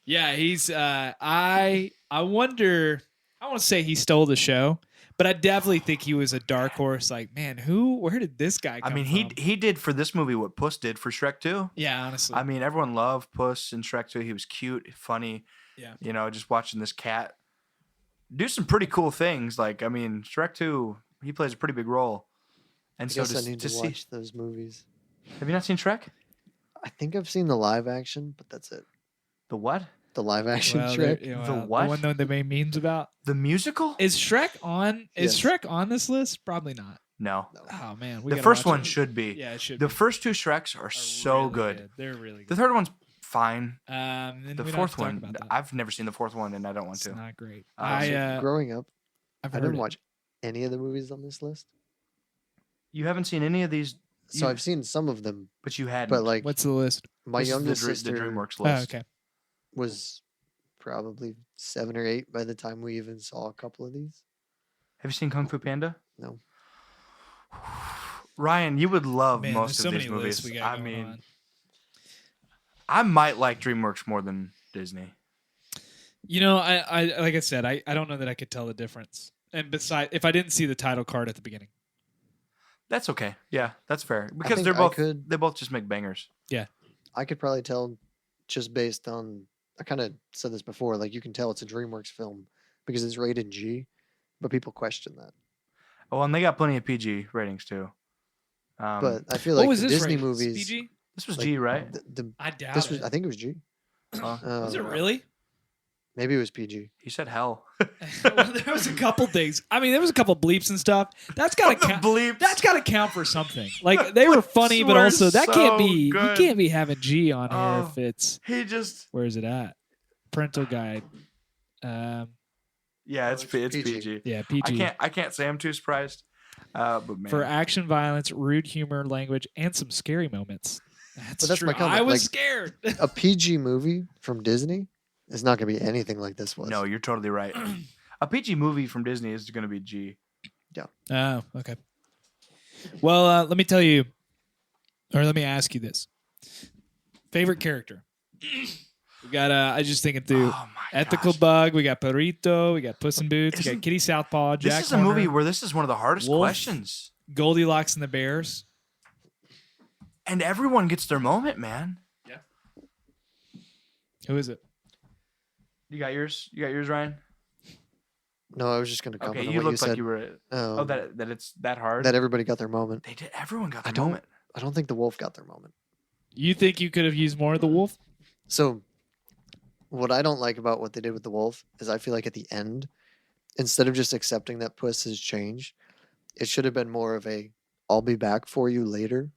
[SPEAKER 2] Yeah, he's I wonder, I won't say he stole the show, but I definitely think he was a dark horse. Like, man, where did this guy come
[SPEAKER 1] I mean,
[SPEAKER 2] from?
[SPEAKER 1] he did for this movie what Puss did for Shrek 2.
[SPEAKER 2] Yeah, honestly.
[SPEAKER 1] I mean, everyone loved Puss in Shrek 2. He was cute, funny.
[SPEAKER 2] Yeah.
[SPEAKER 1] You know, just watching this cat do some pretty cool things. Like, I mean, Shrek 2, he plays a pretty big role. And
[SPEAKER 3] I
[SPEAKER 1] so
[SPEAKER 3] guess I need to
[SPEAKER 1] see,
[SPEAKER 3] watch those movies.
[SPEAKER 1] have you not seen Shrek?
[SPEAKER 3] I think I've seen the live action, but that's it.
[SPEAKER 1] The what?
[SPEAKER 3] The live action
[SPEAKER 2] Well,
[SPEAKER 3] Shrek.
[SPEAKER 2] the
[SPEAKER 1] what?
[SPEAKER 2] one that they made memes about.
[SPEAKER 1] The musical?
[SPEAKER 2] Is Shrek on? Is
[SPEAKER 3] Yes.
[SPEAKER 2] Shrek on this list? Probably not.
[SPEAKER 1] No.
[SPEAKER 2] Oh man, we
[SPEAKER 1] The
[SPEAKER 2] gotta
[SPEAKER 1] first
[SPEAKER 2] watch
[SPEAKER 1] one
[SPEAKER 2] it.
[SPEAKER 1] should be.
[SPEAKER 2] Yeah, it should.
[SPEAKER 1] The
[SPEAKER 2] be.
[SPEAKER 1] first two Shreks are so
[SPEAKER 2] really
[SPEAKER 1] good.
[SPEAKER 2] They're really
[SPEAKER 1] The
[SPEAKER 2] good.
[SPEAKER 1] third one's fine.
[SPEAKER 2] Then
[SPEAKER 1] The
[SPEAKER 2] we don't
[SPEAKER 1] fourth
[SPEAKER 2] have to talk
[SPEAKER 1] one,
[SPEAKER 2] about that.
[SPEAKER 1] I've never seen the fourth one, and I don't want
[SPEAKER 2] It's
[SPEAKER 1] to.
[SPEAKER 2] not great.
[SPEAKER 3] Growing up,
[SPEAKER 2] I've
[SPEAKER 3] I
[SPEAKER 2] heard
[SPEAKER 3] didn't
[SPEAKER 2] it.
[SPEAKER 3] watch any of the movies on this list.
[SPEAKER 1] You haven't seen any of these,
[SPEAKER 3] So I've seen some of them,
[SPEAKER 1] but you hadn't.
[SPEAKER 3] but like
[SPEAKER 2] What's the list?
[SPEAKER 3] my
[SPEAKER 1] This is
[SPEAKER 3] youngest
[SPEAKER 1] the
[SPEAKER 3] sister
[SPEAKER 1] DreamWorks
[SPEAKER 2] Oh,
[SPEAKER 1] list.
[SPEAKER 2] okay.
[SPEAKER 3] was probably 7 or 8 by the time we even saw a couple of these.
[SPEAKER 1] Have you seen Kung Fu Panda?
[SPEAKER 3] No.
[SPEAKER 1] Ryan, you would love
[SPEAKER 2] Man,
[SPEAKER 1] most
[SPEAKER 2] there's
[SPEAKER 1] of
[SPEAKER 2] so
[SPEAKER 1] these
[SPEAKER 2] many
[SPEAKER 1] movies.
[SPEAKER 2] lists we got
[SPEAKER 1] I
[SPEAKER 2] going
[SPEAKER 1] mean,
[SPEAKER 2] on.
[SPEAKER 1] I might like DreamWorks more than Disney.
[SPEAKER 2] You know, I like I said, I don't know that I could tell the difference. And besides, if I didn't see the title card at the beginning,
[SPEAKER 1] That's okay. Yeah, that's fair because
[SPEAKER 3] think
[SPEAKER 1] they're
[SPEAKER 3] I
[SPEAKER 1] both
[SPEAKER 3] could-
[SPEAKER 1] they both just make bangers.
[SPEAKER 3] I could probably tell just based on, I kind of said this before, like you can tell it's a DreamWorks film because it's rated G, but people question that.
[SPEAKER 1] Oh, and they got plenty of PG ratings too.
[SPEAKER 3] But I feel
[SPEAKER 2] what
[SPEAKER 3] like
[SPEAKER 2] was
[SPEAKER 3] the
[SPEAKER 2] this
[SPEAKER 3] Disney
[SPEAKER 2] rated?
[SPEAKER 3] movies.
[SPEAKER 2] PG?
[SPEAKER 1] this was
[SPEAKER 3] like,
[SPEAKER 1] G, right?
[SPEAKER 2] I doubt
[SPEAKER 3] This was,
[SPEAKER 2] it.
[SPEAKER 3] I think it was G.
[SPEAKER 1] Huh?
[SPEAKER 2] Was it
[SPEAKER 3] Um,
[SPEAKER 2] really?
[SPEAKER 3] Maybe it was PG.
[SPEAKER 1] He said hell.
[SPEAKER 2] Well, there was a couple things. I mean, there was a couple bleeps and stuff. That's got to count.
[SPEAKER 1] bleeps.
[SPEAKER 2] That's got to count for something. Like they were funny, but
[SPEAKER 1] were
[SPEAKER 2] also that can't
[SPEAKER 1] so
[SPEAKER 2] be.
[SPEAKER 1] good.
[SPEAKER 2] You can't be having G on here
[SPEAKER 1] Oh.
[SPEAKER 2] if it's.
[SPEAKER 1] He just
[SPEAKER 2] Where is it at? Parental guide.
[SPEAKER 1] yeah, it's PG.
[SPEAKER 3] PG.
[SPEAKER 2] Yeah, PG.
[SPEAKER 1] I can't say I'm too surprised. But man,
[SPEAKER 2] For action, violence, rude humor, language, and some scary moments. That's,
[SPEAKER 3] that's
[SPEAKER 2] true.
[SPEAKER 3] my comment,
[SPEAKER 2] I was
[SPEAKER 3] like-
[SPEAKER 2] scared.
[SPEAKER 3] A PG movie from Disney is not going to be anything like this was.
[SPEAKER 1] no, you're totally right. A PG movie from Disney is going to be G.
[SPEAKER 2] Oh, okay. Well, let me tell you, or let me ask you this: favorite character? We got. I just thinking through
[SPEAKER 1] Oh my
[SPEAKER 2] ethical
[SPEAKER 1] gosh.
[SPEAKER 2] bug. We got Perrito. We got Puss in Boots. We
[SPEAKER 1] Isn't-
[SPEAKER 2] got Kitty Southpaw. Jack
[SPEAKER 1] This is a
[SPEAKER 2] Horner,
[SPEAKER 1] movie where this is one of the hardest
[SPEAKER 2] Wolf.
[SPEAKER 1] questions,
[SPEAKER 2] Goldilocks and the Bears.
[SPEAKER 1] and everyone gets their moment, man.
[SPEAKER 2] Who is it?
[SPEAKER 1] You got yours? You got yours, Ryan?
[SPEAKER 3] No, I was just going to comment
[SPEAKER 1] Okay,
[SPEAKER 3] on
[SPEAKER 1] you
[SPEAKER 3] what you
[SPEAKER 1] looked like
[SPEAKER 3] said.
[SPEAKER 1] you were. Oh, that it's that hard.
[SPEAKER 3] that everybody got their moment.
[SPEAKER 1] They did. Everyone got
[SPEAKER 3] I
[SPEAKER 1] their
[SPEAKER 3] don't-
[SPEAKER 1] moment.
[SPEAKER 3] I don't think the wolf got their moment.
[SPEAKER 2] You think you could have used more of the wolf?
[SPEAKER 3] So, what I don't like about what they did with the wolf is I feel like at the end, instead of just accepting that Puss has changed, it should have been more of a "I'll be back for you later"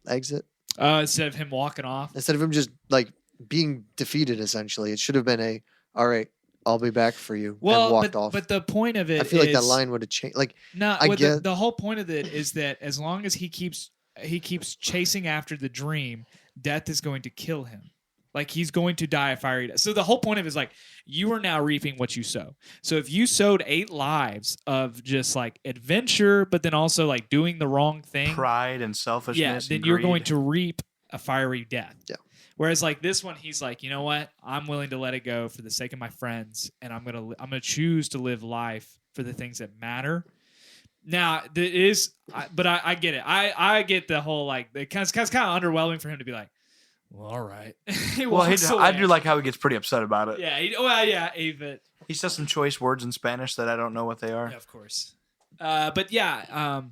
[SPEAKER 3] exit
[SPEAKER 2] Instead of him walking off.
[SPEAKER 3] instead of him just like being defeated. Essentially, it should have been a "All right, I'll be back for you" and
[SPEAKER 2] Well,
[SPEAKER 3] walked off.
[SPEAKER 2] but the point of it
[SPEAKER 3] I feel like that
[SPEAKER 2] is-
[SPEAKER 3] line would have changed. Like,
[SPEAKER 2] No,
[SPEAKER 3] I
[SPEAKER 2] well,
[SPEAKER 3] get-
[SPEAKER 2] the whole point of it is that as long as he keeps chasing after the dream, death is going to kill him. Like he's going to die a fiery death. So the whole point of it is like you are now reaping what you sow. So if you sowed 8 lives of just like adventure, but then also like doing the wrong thing,
[SPEAKER 1] Pride and selfishness.
[SPEAKER 2] yeah, then
[SPEAKER 1] and
[SPEAKER 2] you're going
[SPEAKER 1] greed.
[SPEAKER 2] to reap a fiery death.
[SPEAKER 3] Yeah.
[SPEAKER 2] Whereas like this one, he's like, you know what? I'm willing to let it go for the sake of my friends, and I'm gonna choose to live life for the things that matter. Now, but I get it. I get the whole like it kind of underwhelming for him to be like, well, all right. He
[SPEAKER 1] Well,
[SPEAKER 2] walks
[SPEAKER 1] I
[SPEAKER 2] away.
[SPEAKER 1] do like how he gets pretty upset about it.
[SPEAKER 2] Yeah. But
[SPEAKER 1] He says some choice words in Spanish that I don't know what they are.
[SPEAKER 2] yeah, of course. But yeah,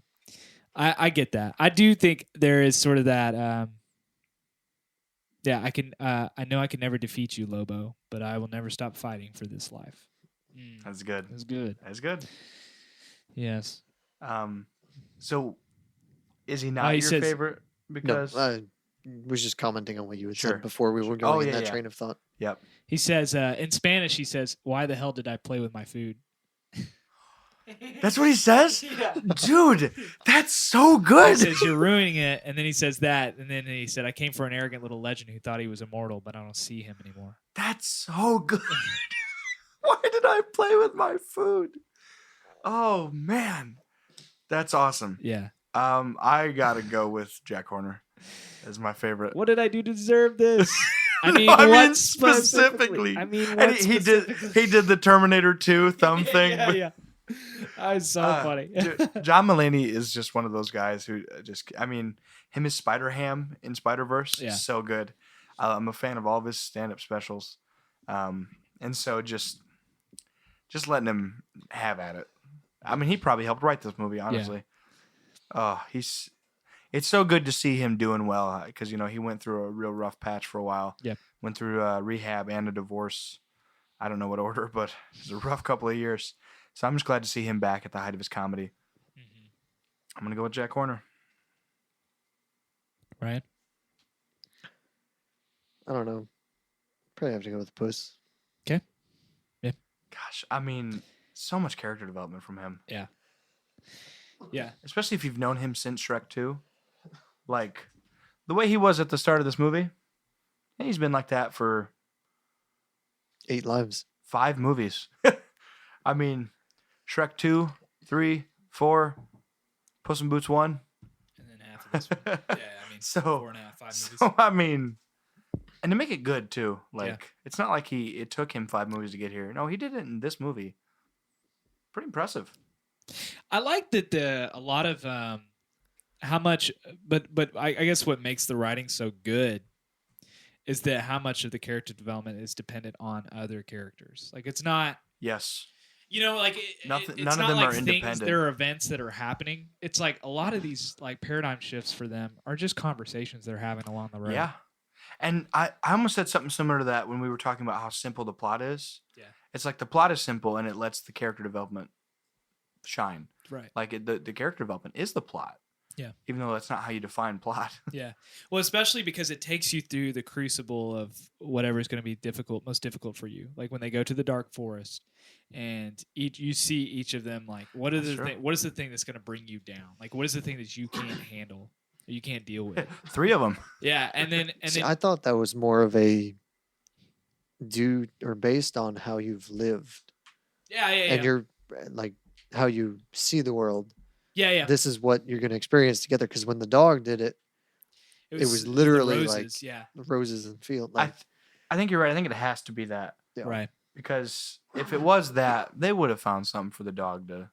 [SPEAKER 2] I get that. I do think there is sort of that. Yeah, I can. I know I can never defeat you, Lobo, but I will never stop fighting for this life.
[SPEAKER 1] That's good.
[SPEAKER 2] That's good.
[SPEAKER 1] That's good.
[SPEAKER 2] Yes.
[SPEAKER 1] So Is he
[SPEAKER 2] Oh,
[SPEAKER 1] not
[SPEAKER 2] he
[SPEAKER 1] your
[SPEAKER 2] says-
[SPEAKER 1] favorite?
[SPEAKER 3] No,
[SPEAKER 1] Because
[SPEAKER 3] I was just commenting on what you had
[SPEAKER 1] Sure.
[SPEAKER 3] said before we were
[SPEAKER 1] Sure.
[SPEAKER 3] going
[SPEAKER 1] Oh,
[SPEAKER 3] in
[SPEAKER 1] yeah,
[SPEAKER 3] that
[SPEAKER 1] yeah.
[SPEAKER 3] train of thought.
[SPEAKER 1] yep.
[SPEAKER 2] He says in Spanish. He says, "Why the hell did I play with my food?"
[SPEAKER 1] That's what he says?
[SPEAKER 2] Yeah.
[SPEAKER 1] Dude, that's so
[SPEAKER 2] He
[SPEAKER 1] good.
[SPEAKER 2] says you're ruining it, and then he says that, and then he said, "I came for an arrogant little legend who thought he was immortal, but I don't see him anymore."
[SPEAKER 1] That's so good. Why did I play with my food? Oh man. That's awesome.
[SPEAKER 2] Yeah.
[SPEAKER 1] I gotta go with Jack Horner as my favorite.
[SPEAKER 2] What did I do to deserve this? I mean,
[SPEAKER 1] I
[SPEAKER 2] what
[SPEAKER 1] mean specifically.
[SPEAKER 2] I mean,
[SPEAKER 1] And
[SPEAKER 2] what
[SPEAKER 1] he did
[SPEAKER 2] specifically?
[SPEAKER 1] he did the Terminator 2 thumb thing.
[SPEAKER 2] Yeah,
[SPEAKER 1] but-
[SPEAKER 2] yeah. That was so funny.
[SPEAKER 1] Dude, John Mulaney is just one of those guys who I mean, him as Spider-Ham in Spider-Verse
[SPEAKER 2] Yeah.
[SPEAKER 1] is so good. I'm a fan of all of his stand-up specials. And so just letting him have at it. I mean, he probably helped write this movie, honestly. Oh, it's so good to see him doing well because, you know, he went through a real rough patch for a while.
[SPEAKER 2] Yep.
[SPEAKER 1] Went through rehab and a divorce. I don't know what order, but it was a rough couple of years. So I'm just glad to see him back at the height of his comedy.
[SPEAKER 2] Mhm.
[SPEAKER 1] I'm going to go with Jack Horner.
[SPEAKER 2] Right?
[SPEAKER 3] I don't know. Probably have to go with Puss.
[SPEAKER 1] Gosh, I mean, so much character development from him.
[SPEAKER 2] Yeah.
[SPEAKER 1] Especially if you've known him since Shrek 2. Like, the way he was at the start of this movie, he's been like that for
[SPEAKER 3] 8 lives.
[SPEAKER 1] 5 movies. I mean, Shrek 2, 3, 4, Puss in Boots 1.
[SPEAKER 2] And then half of this one. Yeah, I mean,
[SPEAKER 1] So-
[SPEAKER 2] 4.5, 5 movies.
[SPEAKER 1] So, I mean, and to make it good, too. Like,
[SPEAKER 2] Yeah.
[SPEAKER 1] it's not like it took him 5 movies to get here. No, he did it in this movie. Pretty impressive.
[SPEAKER 2] I like that a lot of how much, but I guess what makes the writing so good is that how much of the character development is dependent on other characters. Like it's not,
[SPEAKER 1] Yes.
[SPEAKER 2] you know, like
[SPEAKER 1] Nothing-
[SPEAKER 2] it's
[SPEAKER 1] none of
[SPEAKER 2] not
[SPEAKER 1] them
[SPEAKER 2] like
[SPEAKER 1] are
[SPEAKER 2] things.
[SPEAKER 1] independent.
[SPEAKER 2] There are events that are happening. It's like a lot of these like paradigm shifts for them are just conversations they're having along the road.
[SPEAKER 1] Yeah. And I almost said something similar to that when we were talking about how simple the plot is.
[SPEAKER 2] Yeah.
[SPEAKER 1] It's like the plot is simple and it lets the character development shine.
[SPEAKER 2] Right.
[SPEAKER 1] Like the character development is the plot.
[SPEAKER 2] Yeah.
[SPEAKER 1] Even though that's not how you define plot.
[SPEAKER 2] Yeah. Well, especially because it takes you through the crucible of whatever is going to be most difficult for you. Like when they go to the dark forest and you see each of them like what
[SPEAKER 1] That's true.
[SPEAKER 2] what is the thing that's going to bring you down? Like what is the thing that you can't handle? Or you can't deal with?
[SPEAKER 1] 3 of them.
[SPEAKER 2] Yeah, and then
[SPEAKER 3] See, I thought that was more of a due or based on how you've lived
[SPEAKER 2] yeah.
[SPEAKER 3] and you're like how you see the world.
[SPEAKER 2] Yeah.
[SPEAKER 3] This is what you're going to experience together. Because when the dog did it, was
[SPEAKER 2] the
[SPEAKER 3] literally
[SPEAKER 2] roses,
[SPEAKER 3] like- the roses and field.
[SPEAKER 1] I
[SPEAKER 3] Like,
[SPEAKER 1] think you're right. I think it has to be that.
[SPEAKER 3] yeah.
[SPEAKER 2] right.
[SPEAKER 1] Because if it was that, they would have found something for the dog to.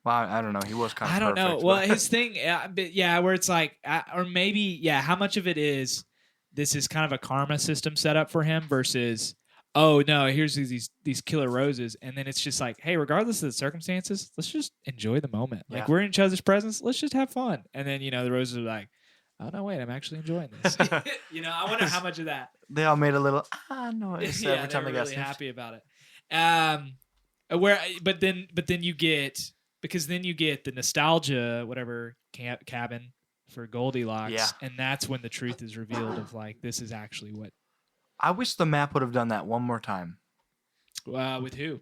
[SPEAKER 1] Well, I don't know. He was kind of.
[SPEAKER 2] I don't know.
[SPEAKER 1] perfect,
[SPEAKER 2] Well,
[SPEAKER 1] but-
[SPEAKER 2] his thing, where it's like, or maybe, how much of it is this is kind of a karma system set up for him versus, oh no, here's these killer roses, and then it's just like, hey, regardless of the circumstances, let's just enjoy the moment. Like
[SPEAKER 1] Yeah.
[SPEAKER 2] we're in each other's presence, let's just have fun. And then the roses are like, oh no, wait, I'm actually enjoying this. I wonder how much of that.
[SPEAKER 1] They all made a little noise
[SPEAKER 2] Yeah,
[SPEAKER 1] every time
[SPEAKER 2] they
[SPEAKER 1] they
[SPEAKER 2] were
[SPEAKER 1] got
[SPEAKER 2] really
[SPEAKER 1] sniffed.
[SPEAKER 2] happy about it. But then you get the nostalgia, whatever cabin for Goldilocks,
[SPEAKER 1] Yeah.
[SPEAKER 2] and that's when the truth is revealed of like this is actually what
[SPEAKER 1] I wish the map would have done that one more time.
[SPEAKER 2] with who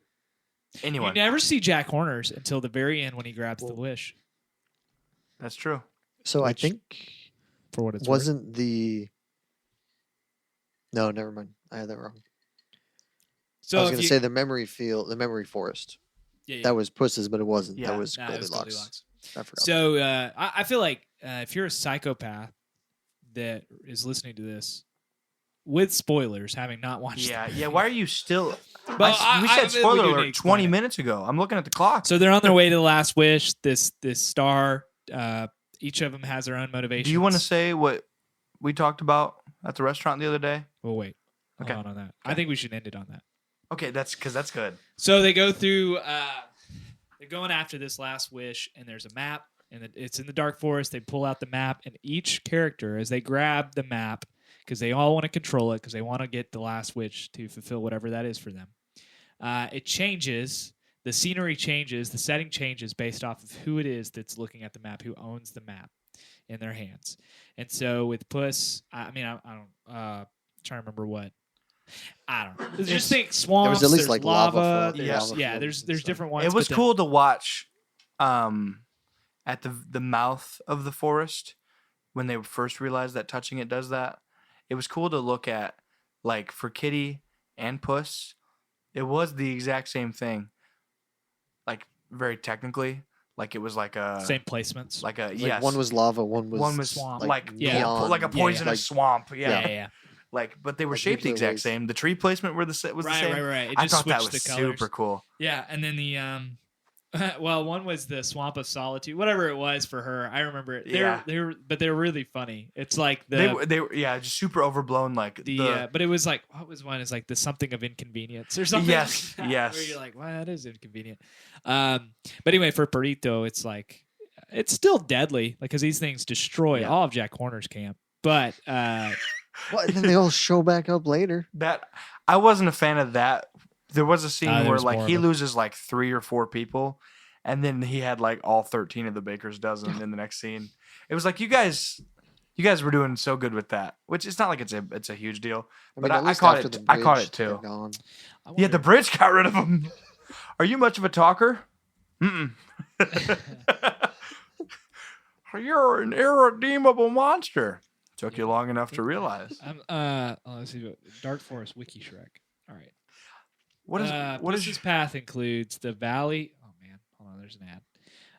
[SPEAKER 1] Anyone.
[SPEAKER 2] you never see Jack Horner's until the very end when he grabs the wish.
[SPEAKER 1] That's true.
[SPEAKER 3] so
[SPEAKER 2] Which-
[SPEAKER 3] I think
[SPEAKER 2] For what it's worth.
[SPEAKER 3] wasn't the. No, never mind. I had that wrong.
[SPEAKER 2] So
[SPEAKER 3] I was
[SPEAKER 2] if
[SPEAKER 3] going to
[SPEAKER 2] you-
[SPEAKER 3] say the memory forest.
[SPEAKER 2] yeah.
[SPEAKER 3] That was Puss's, but it wasn't.
[SPEAKER 1] Yeah.
[SPEAKER 3] That was
[SPEAKER 2] Nah, it was
[SPEAKER 3] Goldilocks. I forgot.
[SPEAKER 2] So I feel like if you're a psychopath that is listening to this with spoilers, having not watched, the
[SPEAKER 1] Yeah.
[SPEAKER 2] movie-
[SPEAKER 1] Yeah. Why are you still?
[SPEAKER 2] But
[SPEAKER 1] we
[SPEAKER 2] I-
[SPEAKER 1] said
[SPEAKER 2] we
[SPEAKER 1] spoiler
[SPEAKER 2] do need to
[SPEAKER 1] alert
[SPEAKER 2] explain
[SPEAKER 1] 20
[SPEAKER 2] it.
[SPEAKER 1] minutes ago. I'm looking at the clock.
[SPEAKER 2] So they're on their way to the last wish. This star. Each of them has their own motivation.
[SPEAKER 1] Do you want to say what we talked about at the restaurant the other day?
[SPEAKER 2] Well, wait.
[SPEAKER 1] Okay.
[SPEAKER 2] Hold on that. I
[SPEAKER 1] Okay.
[SPEAKER 2] think we should end it on that.
[SPEAKER 1] Okay, that's good.
[SPEAKER 2] So they go through. They're going after this last wish, and there's a map, and it's in the dark forest. They pull out the map, and each character, as they grab the map, because they all want to control it, because they want to get the last wish to fulfill whatever that is for them. It changes. the scenery changes, the setting changes based off of who it is that's looking at the map, who owns the map in their hands. And so with Puss, I mean, I don't trying to remember what. I don't know. Just think swamps.
[SPEAKER 3] There was at least
[SPEAKER 2] there's
[SPEAKER 3] like lava
[SPEAKER 2] lava.
[SPEAKER 3] flow.
[SPEAKER 1] Yes.
[SPEAKER 2] Yeah, there's different ones.
[SPEAKER 1] It was
[SPEAKER 2] but then-
[SPEAKER 1] cool to watch at the mouth of the forest when they first realized that touching it does that. It was cool to look at, like, for Kitty and Puss, it was the exact same thing. Like, very technically, like it was like a
[SPEAKER 2] Same placements.
[SPEAKER 1] like a
[SPEAKER 3] Like
[SPEAKER 1] yes.
[SPEAKER 3] one was lava, one was
[SPEAKER 2] swamp.
[SPEAKER 1] like
[SPEAKER 2] Yeah.
[SPEAKER 3] neon,
[SPEAKER 1] like a poisonous
[SPEAKER 3] like,
[SPEAKER 1] swamp.
[SPEAKER 2] yeah,
[SPEAKER 1] Yeah.
[SPEAKER 2] yeah.
[SPEAKER 1] Like, but they were
[SPEAKER 3] Like
[SPEAKER 1] shaped the
[SPEAKER 3] nuclear
[SPEAKER 1] exact
[SPEAKER 3] waste.
[SPEAKER 1] same. The tree placement were was the
[SPEAKER 2] Right,
[SPEAKER 1] same.
[SPEAKER 2] right. It
[SPEAKER 1] I
[SPEAKER 2] just
[SPEAKER 1] thought that
[SPEAKER 2] switched
[SPEAKER 1] was
[SPEAKER 2] the colors.
[SPEAKER 1] super cool.
[SPEAKER 2] Yeah, and then the well, one was the Swamp of Solitude, whatever it was for her. I remember it.
[SPEAKER 1] Yeah.
[SPEAKER 2] They were really funny. It's like
[SPEAKER 1] They were yeah, just super overblown. Like
[SPEAKER 2] but it was like what was one? Is like the something of inconvenience or something.
[SPEAKER 1] Yes,
[SPEAKER 2] like that,
[SPEAKER 1] yes.
[SPEAKER 2] Where you're like, well, that is inconvenient. But anyway, for Perito, it's like it's still deadly, like because these things destroy
[SPEAKER 1] Yeah.
[SPEAKER 2] all of Jack Horner's camp. But
[SPEAKER 3] Well, and then they all show back up later.
[SPEAKER 1] that I wasn't a fan of that. There was a scene
[SPEAKER 2] there
[SPEAKER 1] where
[SPEAKER 2] was
[SPEAKER 1] like
[SPEAKER 2] more
[SPEAKER 1] he
[SPEAKER 2] of it.
[SPEAKER 1] loses like 3 or 4 people, and then he had like all 13 of the baker's dozen in the next scene. It was like you guys were doing so good with that, which it's not like it's a huge deal. But
[SPEAKER 3] at
[SPEAKER 1] I
[SPEAKER 3] least
[SPEAKER 1] caught
[SPEAKER 3] after
[SPEAKER 1] it.
[SPEAKER 3] the
[SPEAKER 1] I caught
[SPEAKER 3] bridge,
[SPEAKER 1] it
[SPEAKER 3] they're
[SPEAKER 1] too.
[SPEAKER 3] gone.
[SPEAKER 2] I
[SPEAKER 1] Yeah, the
[SPEAKER 2] wonder-
[SPEAKER 1] bridge got rid of him. Are you much of a talker? Mm. You're an irredeemable monster. Took you long enough to realize.
[SPEAKER 2] let's see. Dark Forest Wiki Shrek. All right.
[SPEAKER 1] What is
[SPEAKER 2] Puss's path includes the valley. Oh man, hold on. There's an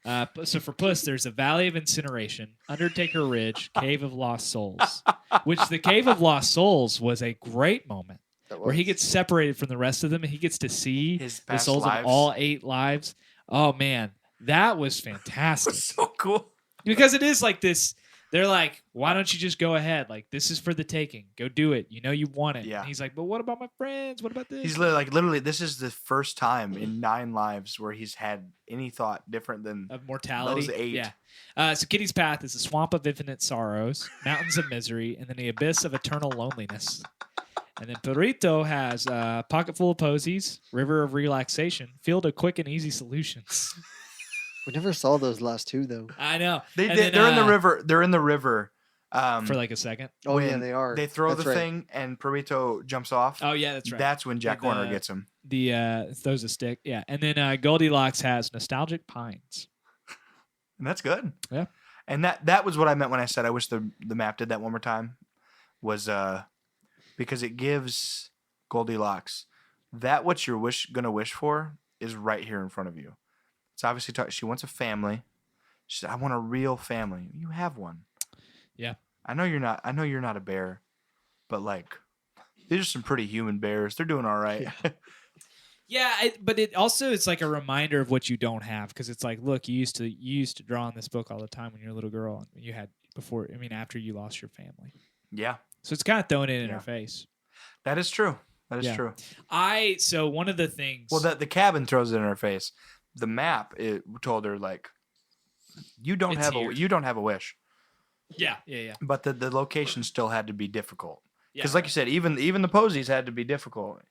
[SPEAKER 2] ad. So for Puss, there's a Valley of Incineration, Undertaker Ridge, Cave of Lost Souls. Which the Cave of Lost Souls was a great moment
[SPEAKER 3] That
[SPEAKER 2] where he
[SPEAKER 3] was-
[SPEAKER 2] gets separated from the rest of them and he gets to see
[SPEAKER 1] his
[SPEAKER 2] the
[SPEAKER 1] past
[SPEAKER 2] souls
[SPEAKER 1] lives?
[SPEAKER 2] of all 8 lives. Oh man, that was fantastic.
[SPEAKER 1] was so cool.
[SPEAKER 2] Because it is like this. They're like, why don't you just go ahead? Like, this is for the taking. Go do it. You know you want it.
[SPEAKER 1] Yeah.
[SPEAKER 2] And he's like, but what about my friends? What about this?
[SPEAKER 1] He's literally this is the first time in 9 lives where he's had any thought different than
[SPEAKER 2] Of mortality.
[SPEAKER 1] Those 8.
[SPEAKER 2] Yeah. So Kitty's path is a swamp of infinite sorrows, mountains of misery, and then the abyss of eternal loneliness. And then Perito has a pocket full of posies, river of relaxation, field of quick and easy solutions.
[SPEAKER 3] We never saw those last two though.
[SPEAKER 2] I know.
[SPEAKER 1] they
[SPEAKER 2] And
[SPEAKER 1] did.
[SPEAKER 2] then,
[SPEAKER 1] They're in the river. They're in the river.
[SPEAKER 2] for like a second.
[SPEAKER 3] Oh yeah,
[SPEAKER 1] when
[SPEAKER 3] they are.
[SPEAKER 1] They throw
[SPEAKER 3] That's
[SPEAKER 1] the
[SPEAKER 3] right.
[SPEAKER 1] thing and Perito jumps off.
[SPEAKER 2] Oh yeah, that's right.
[SPEAKER 1] That's when Jack
[SPEAKER 2] With,
[SPEAKER 1] Horner gets him.
[SPEAKER 2] The throws a stick. Yeah. And then Goldilocks has nostalgic pines.
[SPEAKER 1] And that's good.
[SPEAKER 2] Yeah.
[SPEAKER 1] And that was what I meant when I said I wish the map did that one more time. Was because it gives Goldilocks that what you're gonna wish for is right here in front of you. It's obviously she wants a family. She said, "I want a real family." You have one.
[SPEAKER 2] Yeah.
[SPEAKER 1] I know you're not a bear, but like these are some pretty human bears. They're doing all right.
[SPEAKER 2] Yeah, but it also it's like a reminder of what you don't have because it's like, look, you used to draw in this book all the time when you were a little girl and you had after you lost your family.
[SPEAKER 1] Yeah,
[SPEAKER 2] So it's kind of throwing it in
[SPEAKER 1] Yeah.
[SPEAKER 2] her face.
[SPEAKER 1] that is true. That is
[SPEAKER 2] Yeah.
[SPEAKER 1] true.
[SPEAKER 2] So one of the things.
[SPEAKER 1] Well, the cabin throws it in her face. The map it told her like, you don't
[SPEAKER 2] It's
[SPEAKER 1] have
[SPEAKER 2] here.
[SPEAKER 1] you don't have a wish,
[SPEAKER 2] yeah.
[SPEAKER 1] but the location still had to be difficult
[SPEAKER 2] Yeah.
[SPEAKER 1] because, like you said, even the posies had to be difficult.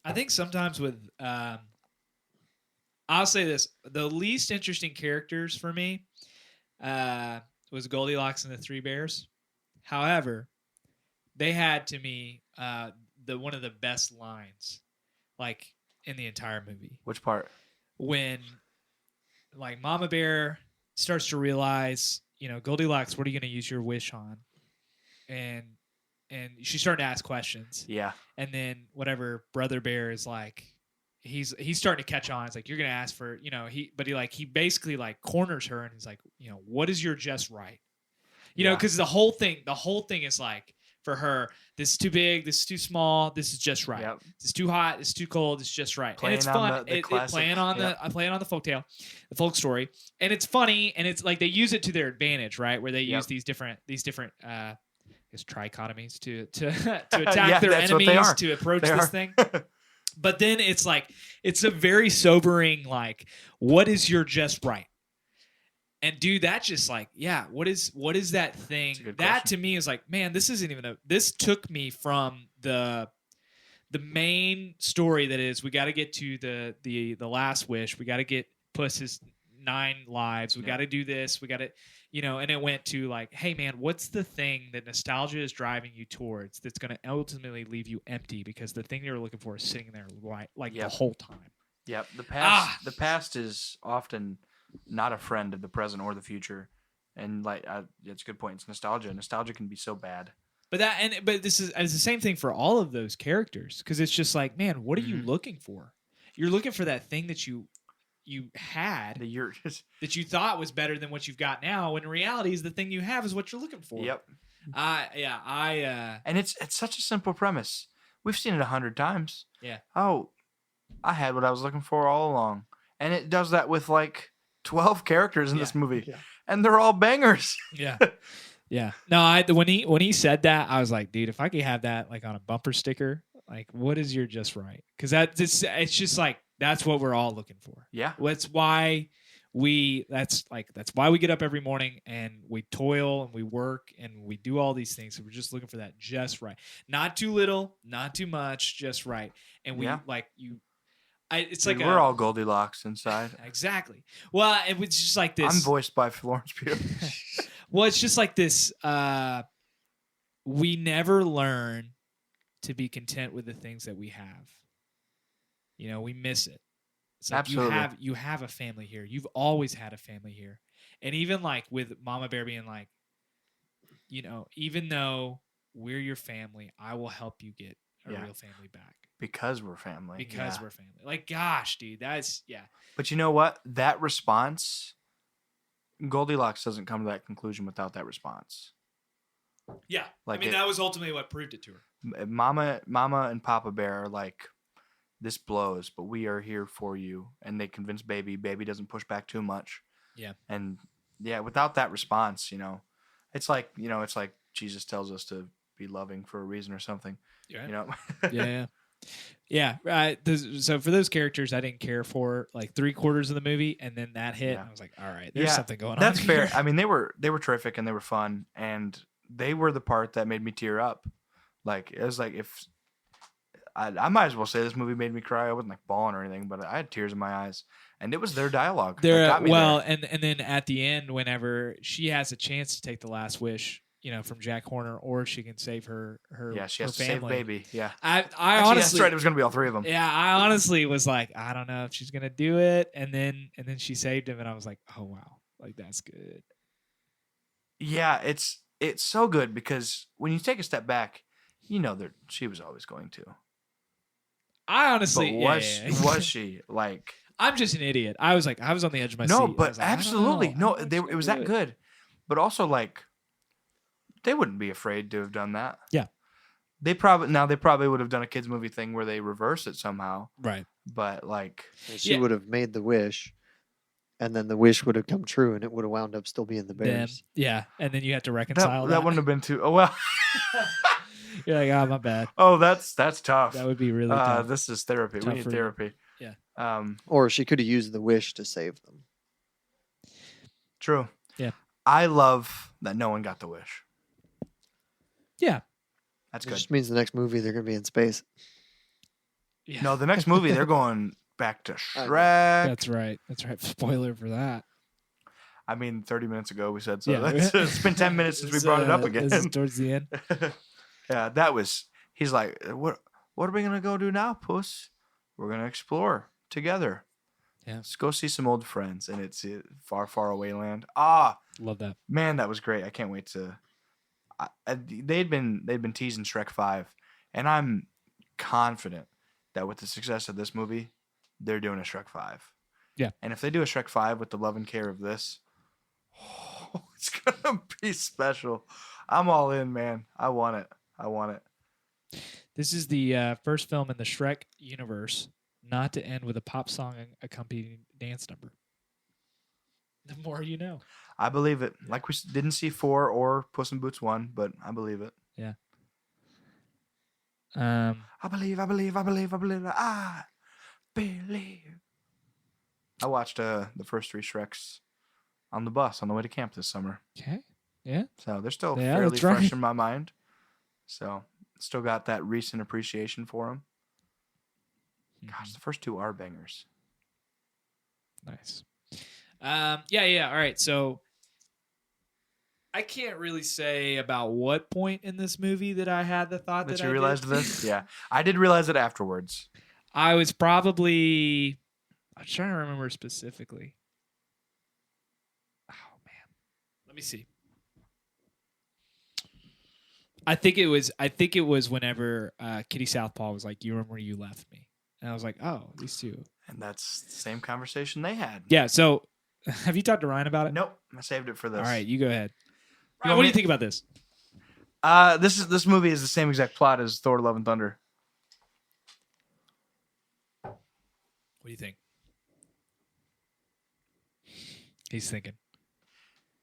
[SPEAKER 2] I think sometimes with I'll say this: the least interesting characters for me was Goldilocks and the Three Bears. However, they had to me one of the best lines, like in the entire movie,
[SPEAKER 1] Which part?
[SPEAKER 2] when like Mama Bear starts to realize, Goldilocks, what are you going to use your wish on, and she's starting to ask questions.
[SPEAKER 1] Yeah,
[SPEAKER 2] And then whatever Brother Bear is like, he's starting to catch on. It's like you're gonna ask for, he basically like corners her and he's like, what is your just right?
[SPEAKER 1] Yeah.
[SPEAKER 2] Because the whole thing is like for her, this is too big, this is too small, this is just right.
[SPEAKER 1] Yep.
[SPEAKER 2] This is too hot, this is too cold, it's just right.
[SPEAKER 1] Playing
[SPEAKER 2] and it's
[SPEAKER 1] on
[SPEAKER 2] fun.
[SPEAKER 1] the classic-
[SPEAKER 2] playing on the folktale, the folk story, and it's funny, and it's like they use it to their advantage, right? Where they use these different I guess trichotomies to attack
[SPEAKER 1] Yeah,
[SPEAKER 2] their
[SPEAKER 1] that's what they
[SPEAKER 2] enemies
[SPEAKER 1] are.
[SPEAKER 2] to approach
[SPEAKER 1] They
[SPEAKER 2] this
[SPEAKER 1] are.
[SPEAKER 2] thing. But then it's like it's a very sobering like, what is your just right? And dude, that just like, yeah, what is that thing?
[SPEAKER 1] That's a good
[SPEAKER 2] That
[SPEAKER 1] question.
[SPEAKER 2] to me is like, man, this isn't even this took me from the the main story that is we got to get to the last wish. We got to get Puss's 9 lives. We got to do this. We got to, and it went to like, hey man, what's the thing that nostalgia is driving you towards that's going to ultimately leave you empty because the thing you're looking for is sitting there like the whole time.
[SPEAKER 1] Yep. The past is often not a friend of the present or the future. And like, it's a good point. It's nostalgia. Nostalgia can be so bad.
[SPEAKER 2] But this is it's the same thing for all of those characters because it's just like, man, what are you looking for? You're looking for that thing that you had that you thought was better than what you've got now. When in reality, is the thing you have is what you're looking for.
[SPEAKER 1] Yep.
[SPEAKER 2] And
[SPEAKER 1] it's such a simple premise. We've seen it 100 times.
[SPEAKER 2] Yeah.
[SPEAKER 1] Oh, I had what I was looking for all along, and it does that with like 12 characters in this movie, and they're all bangers.
[SPEAKER 2] Yeah. Yeah. No, when he said that, I was like, dude, if I could have that like on a bumper sticker, like, what is your just right? Because it's just like that's what we're all looking for.
[SPEAKER 1] Yeah.
[SPEAKER 2] That's why we get up every morning and we toil and we work and we do all these things. So we're just looking for that just right, not too little, not too much, just right. And it's like
[SPEAKER 1] we're all Goldilocks inside.
[SPEAKER 2] Exactly. Well, it was just like this.
[SPEAKER 1] I'm voiced by Florence Pugh.
[SPEAKER 2] Well, it's just like this. We never learn to be content with the things that we have. We miss it. It's like
[SPEAKER 1] Absolutely.
[SPEAKER 2] you have a family here. You've always had a family here. And even like with Mama Bear being like, even though we're your family, I will help you get a real family back.
[SPEAKER 1] Because we're family.
[SPEAKER 2] Because we're family. Like, gosh, dude, that's, yeah.
[SPEAKER 1] But you know what? That response, Goldilocks doesn't come to that conclusion without that response.
[SPEAKER 2] Yeah.
[SPEAKER 1] Like
[SPEAKER 2] that was ultimately what proved it to her.
[SPEAKER 1] Mama and Papa Bear are like, this blows, but we are here for you. And they convince Baby. Baby doesn't push back too much.
[SPEAKER 2] Yeah.
[SPEAKER 1] And without that response, it's like Jesus tells us to be loving for a reason or something.
[SPEAKER 2] Yeah. Yeah. Yeah. Right. So for those characters, I didn't care for like 3/4 of the movie, and then that hit. And I was like, all right, there's something going on.
[SPEAKER 1] That's fair.
[SPEAKER 2] Here.
[SPEAKER 1] I mean, they were terrific and they were fun, and they were the part that made me tear up. Like it was like if I might as well say this movie made me cry. I wasn't like bawling or anything, but I had tears in my eyes, and it was their dialogue. That got me there.
[SPEAKER 2] And then at the end, whenever she has a chance to take the last wish, from Jack Horner, or she can save her
[SPEAKER 1] she has to
[SPEAKER 2] family.
[SPEAKER 1] save Baby. Yeah,
[SPEAKER 2] I
[SPEAKER 1] Actually,
[SPEAKER 2] honestly,
[SPEAKER 1] that's right. It was gonna be all 3 of them.
[SPEAKER 2] Yeah, I honestly was like, I don't know if she's gonna do it, and then she saved him, and I was like, oh wow, like that's good.
[SPEAKER 1] Yeah, it's so good because when you take a step back, that she was always going to.
[SPEAKER 2] I honestly,
[SPEAKER 1] but was she like?
[SPEAKER 2] I'm just an idiot. I was like, I was on the edge of my seat.
[SPEAKER 1] No, but
[SPEAKER 2] like,
[SPEAKER 1] absolutely no. It was that good, but also like. They wouldn't be afraid to have done that.
[SPEAKER 2] Yeah.
[SPEAKER 1] They probably would have done a kids movie thing where they reverse it somehow.
[SPEAKER 2] Right.
[SPEAKER 1] But like
[SPEAKER 3] she would have made the wish, and then the wish would have come true, and it would have wound up still being the bears.
[SPEAKER 2] Yeah, and then you have to reconcile that.
[SPEAKER 1] That wouldn't have been too. Oh well.
[SPEAKER 2] You're like, oh my bad.
[SPEAKER 1] Oh, that's tough.
[SPEAKER 2] That would be really tough.
[SPEAKER 1] This is therapy. We need therapy.
[SPEAKER 2] Yeah.
[SPEAKER 3] Or she could have used the wish to save them.
[SPEAKER 1] True.
[SPEAKER 2] Yeah.
[SPEAKER 1] I love that no one got the wish.
[SPEAKER 2] Yeah.
[SPEAKER 1] That's
[SPEAKER 3] It
[SPEAKER 1] good.
[SPEAKER 3] just means the next movie they're going to be in space.
[SPEAKER 1] Yeah. No, the next movie they're going back to Shrek.
[SPEAKER 2] That's right. Spoiler for that.
[SPEAKER 1] I mean, 30 minutes ago we said so.
[SPEAKER 2] Yeah.
[SPEAKER 1] It's been 10 minutes since we brought it up again.
[SPEAKER 2] This is towards the end.
[SPEAKER 1] Yeah, he's like, what are we going to go do now, Puss? We're going to explore together.
[SPEAKER 2] Yeah.
[SPEAKER 1] Let's go see some old friends. And it's far, far away land.
[SPEAKER 2] Love that.
[SPEAKER 1] Man, that was great. I can't wait to... they'd been teasing Shrek 5, and I'm confident that with the success of this movie, they're doing a Shrek 5.
[SPEAKER 2] Yeah.
[SPEAKER 1] And if they do a Shrek 5 with the love and care of this, it's gonna be special. I'm all in, man. I want it.
[SPEAKER 2] This is the first film in the Shrek universe not to end with a pop song accompanying dance number. The more you know.
[SPEAKER 1] I believe it. Like we didn't see 4 or Puss in Boots 1, but I believe it.
[SPEAKER 2] Yeah.
[SPEAKER 1] I believe. I watched the first 3 Shreks on the bus on the way to camp this summer.
[SPEAKER 2] Okay. Yeah.
[SPEAKER 1] So they're still
[SPEAKER 2] Yeah,
[SPEAKER 1] fairly
[SPEAKER 2] that's right.
[SPEAKER 1] fresh in my mind. So still got that recent appreciation for them. Gosh, the first two are bangers.
[SPEAKER 2] Nice. Yeah. All right. So I can't really say about what point in this movie that I had the thought
[SPEAKER 1] That
[SPEAKER 2] that
[SPEAKER 1] you
[SPEAKER 2] I
[SPEAKER 1] realized
[SPEAKER 2] did.
[SPEAKER 1] this? Yeah. I did realize it afterwards.
[SPEAKER 2] I was probably. I'm trying to remember specifically. Oh man, let me see. I think it was whenever Kitty Southpaw was like, "You remember you left me," and I was like, "Oh, these two."
[SPEAKER 1] And that's the same conversation they had.
[SPEAKER 2] Yeah. So, have you talked to Ryan about it?
[SPEAKER 1] Nope. I saved it for this.
[SPEAKER 2] All right, you go ahead.
[SPEAKER 1] You
[SPEAKER 2] Ryan,
[SPEAKER 1] want
[SPEAKER 2] what do
[SPEAKER 1] me-
[SPEAKER 2] you think about this?
[SPEAKER 1] This movie is the same exact plot as Thor: Love and Thunder.
[SPEAKER 2] What do you think? He's thinking.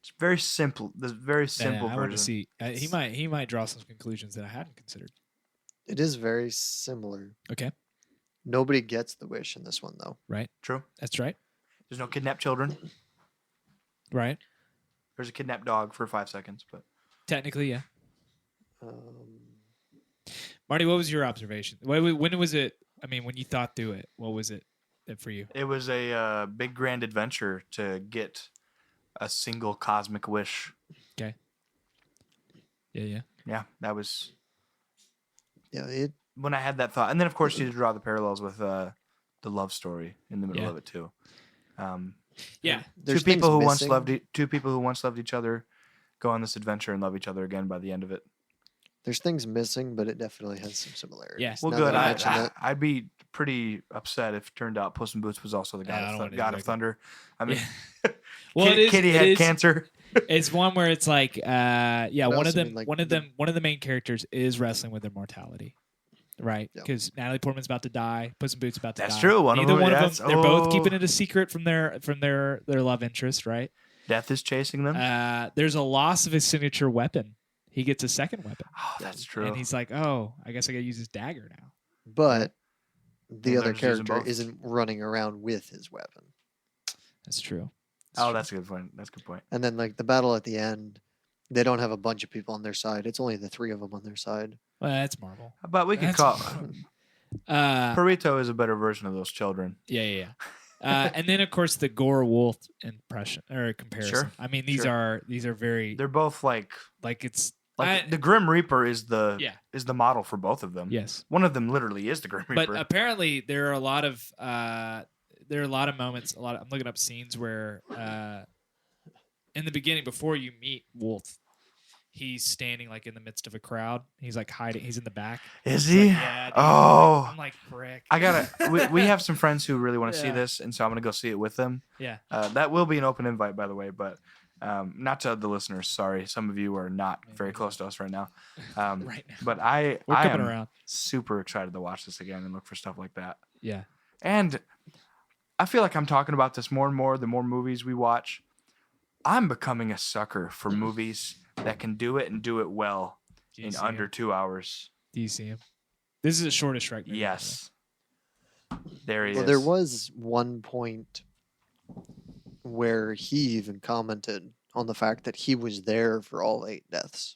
[SPEAKER 1] It's very simple. The very simple
[SPEAKER 2] I
[SPEAKER 1] version.
[SPEAKER 2] want to see. He might draw some conclusions that I hadn't considered.
[SPEAKER 3] It is very similar.
[SPEAKER 2] Okay.
[SPEAKER 3] Nobody gets the wish in this one, though.
[SPEAKER 2] Right.
[SPEAKER 1] True.
[SPEAKER 2] That's right.
[SPEAKER 1] There's no kidnapped children.
[SPEAKER 2] Right.
[SPEAKER 1] There's a kidnapped dog for 5 seconds, but
[SPEAKER 2] Technically, yeah.
[SPEAKER 3] Um,
[SPEAKER 2] Marty, what was your observation? When was it? I mean, when you thought through it, what was it for you?
[SPEAKER 1] it was a big grand adventure to get a single cosmic wish.
[SPEAKER 2] Okay. Yeah.
[SPEAKER 1] Yeah, that was
[SPEAKER 3] yeah,
[SPEAKER 1] when I had that thought. And then, of course, you draw the parallels with the love story in the middle
[SPEAKER 2] Yeah.
[SPEAKER 1] of it too.
[SPEAKER 2] Yeah.
[SPEAKER 3] there's
[SPEAKER 1] two people who
[SPEAKER 3] things
[SPEAKER 1] once
[SPEAKER 3] missing.
[SPEAKER 1] loved two people who once loved each other go on this adventure and love each other again by the end of it.
[SPEAKER 3] There's things missing, but it definitely has some similarities.
[SPEAKER 2] Yeah.
[SPEAKER 1] Well,
[SPEAKER 3] Now
[SPEAKER 1] good.
[SPEAKER 3] that you mention it,
[SPEAKER 1] I'd be pretty upset if it turned out Puss in Boots was also the
[SPEAKER 2] Yeah, I
[SPEAKER 1] god,
[SPEAKER 2] don't
[SPEAKER 1] of,
[SPEAKER 2] want to
[SPEAKER 1] god
[SPEAKER 2] do
[SPEAKER 1] of
[SPEAKER 2] that.
[SPEAKER 1] thunder. I mean,
[SPEAKER 2] Well, it is.
[SPEAKER 1] Kitty
[SPEAKER 2] it
[SPEAKER 1] had
[SPEAKER 2] is-
[SPEAKER 1] cancer.
[SPEAKER 2] It's one where it's like, one of
[SPEAKER 3] also
[SPEAKER 2] them,
[SPEAKER 3] mean, like,
[SPEAKER 2] one of the main characters is wrestling with their mortality, right?
[SPEAKER 3] Yep.
[SPEAKER 2] Because Natalie Portman's about to die, Puss in Boots about to die.
[SPEAKER 1] That's true. One of
[SPEAKER 2] Neither
[SPEAKER 1] them-
[SPEAKER 2] one of
[SPEAKER 1] yes.
[SPEAKER 2] them. They're both
[SPEAKER 1] Oh.
[SPEAKER 2] keeping it a secret from their love interest, right?
[SPEAKER 1] Death is chasing them.
[SPEAKER 2] There's a loss of his signature weapon. He gets a second weapon,
[SPEAKER 1] Oh, that's true.
[SPEAKER 2] and he's like, "Oh, I guess I got to use his dagger now."
[SPEAKER 3] but the
[SPEAKER 1] Well,
[SPEAKER 3] other
[SPEAKER 1] there's using
[SPEAKER 3] character
[SPEAKER 1] both.
[SPEAKER 3] isn't running around with his weapon.
[SPEAKER 2] That's true.
[SPEAKER 1] Oh, that's a good point. That's a good point.
[SPEAKER 3] And then, like, the battle at the end, they don't have a bunch of people on their side. It's only the three of them on their side.
[SPEAKER 2] Well, that's Marvel.
[SPEAKER 1] But we could
[SPEAKER 2] That's
[SPEAKER 1] call
[SPEAKER 2] Uh,
[SPEAKER 1] Burrito is a better version of those children.
[SPEAKER 2] yeah. And then of course the Gore Wolf impression or comparison.
[SPEAKER 1] Sure,
[SPEAKER 2] I mean, these
[SPEAKER 1] sure.
[SPEAKER 2] are very
[SPEAKER 1] They're both like
[SPEAKER 2] it's
[SPEAKER 1] the Grim Reaper is the
[SPEAKER 2] Yeah.
[SPEAKER 1] is the model for both of them.
[SPEAKER 2] yes.
[SPEAKER 1] One of them literally is the Grim Reaper.
[SPEAKER 2] But apparently there are a lot of moments. I'm looking up scenes where in the beginning before you meet Wolf, he's standing like in the midst of a crowd. He's like hiding. He's in the back.
[SPEAKER 1] is
[SPEAKER 2] It's
[SPEAKER 1] he?
[SPEAKER 2] like, yeah, dude.
[SPEAKER 1] Oh.
[SPEAKER 2] I'm like frick.
[SPEAKER 1] I gotta. We have some friends who really want to see
[SPEAKER 2] Yeah.
[SPEAKER 1] this, and so I'm gonna go see it with them.
[SPEAKER 2] Yeah.
[SPEAKER 1] That will be an open invite, by the way, but not to the listeners. Sorry, some of you are not very close to us right now.
[SPEAKER 2] Right now.
[SPEAKER 1] But
[SPEAKER 2] We're
[SPEAKER 1] I
[SPEAKER 2] coming
[SPEAKER 1] am
[SPEAKER 2] around.
[SPEAKER 1] super excited to watch this again and look for stuff like that.
[SPEAKER 2] Yeah.
[SPEAKER 1] And I feel like I'm talking about this more and more the more movies we watch. I'm becoming a sucker for movies that can do it and do it well
[SPEAKER 2] Do you
[SPEAKER 1] in
[SPEAKER 2] see
[SPEAKER 1] under
[SPEAKER 2] him?
[SPEAKER 1] 2 hours.
[SPEAKER 2] Do you see him? This is the shortest Shrek movie.
[SPEAKER 1] Yes. There he
[SPEAKER 3] Well,
[SPEAKER 1] is.
[SPEAKER 3] there was one point where he even commented on the fact that he was there for all 8 deaths.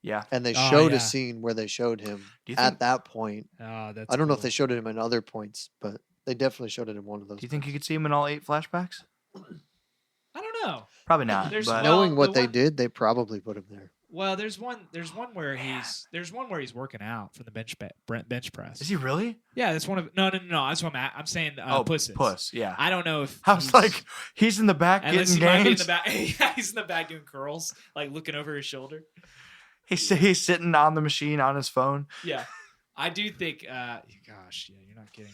[SPEAKER 1] Yeah.
[SPEAKER 3] And they
[SPEAKER 2] Oh,
[SPEAKER 3] showed
[SPEAKER 2] yeah.
[SPEAKER 3] a scene where they showed him
[SPEAKER 1] Do you
[SPEAKER 3] at
[SPEAKER 1] think,
[SPEAKER 3] that point.
[SPEAKER 2] Oh, that's
[SPEAKER 3] I don't know if
[SPEAKER 2] cool.
[SPEAKER 3] they showed it him at other points, but they definitely showed it in one of those.
[SPEAKER 1] do you think you could see him in all 8 flashbacks?
[SPEAKER 2] I don't know.
[SPEAKER 1] Probably not.
[SPEAKER 2] There's
[SPEAKER 1] But
[SPEAKER 2] no-
[SPEAKER 3] Knowing what
[SPEAKER 2] the
[SPEAKER 3] they
[SPEAKER 2] one-
[SPEAKER 3] did, they probably put him there.
[SPEAKER 2] Well, there's one where he's working out from the bench press.
[SPEAKER 1] is he really?
[SPEAKER 2] Yeah, that's one of no. That's what I'm saying. Puss. is.
[SPEAKER 1] Puss. Yeah.
[SPEAKER 2] I don't know if
[SPEAKER 1] I was
[SPEAKER 2] he's-
[SPEAKER 1] like, he's in the back
[SPEAKER 2] unless
[SPEAKER 1] getting
[SPEAKER 2] he might be in
[SPEAKER 1] games.
[SPEAKER 2] the back. Yeah, he's in the back doing curls, like looking over his shoulder.
[SPEAKER 1] He's sitting on the machine on his phone.
[SPEAKER 2] Yeah, I do think. Gosh, yeah, you're not kidding.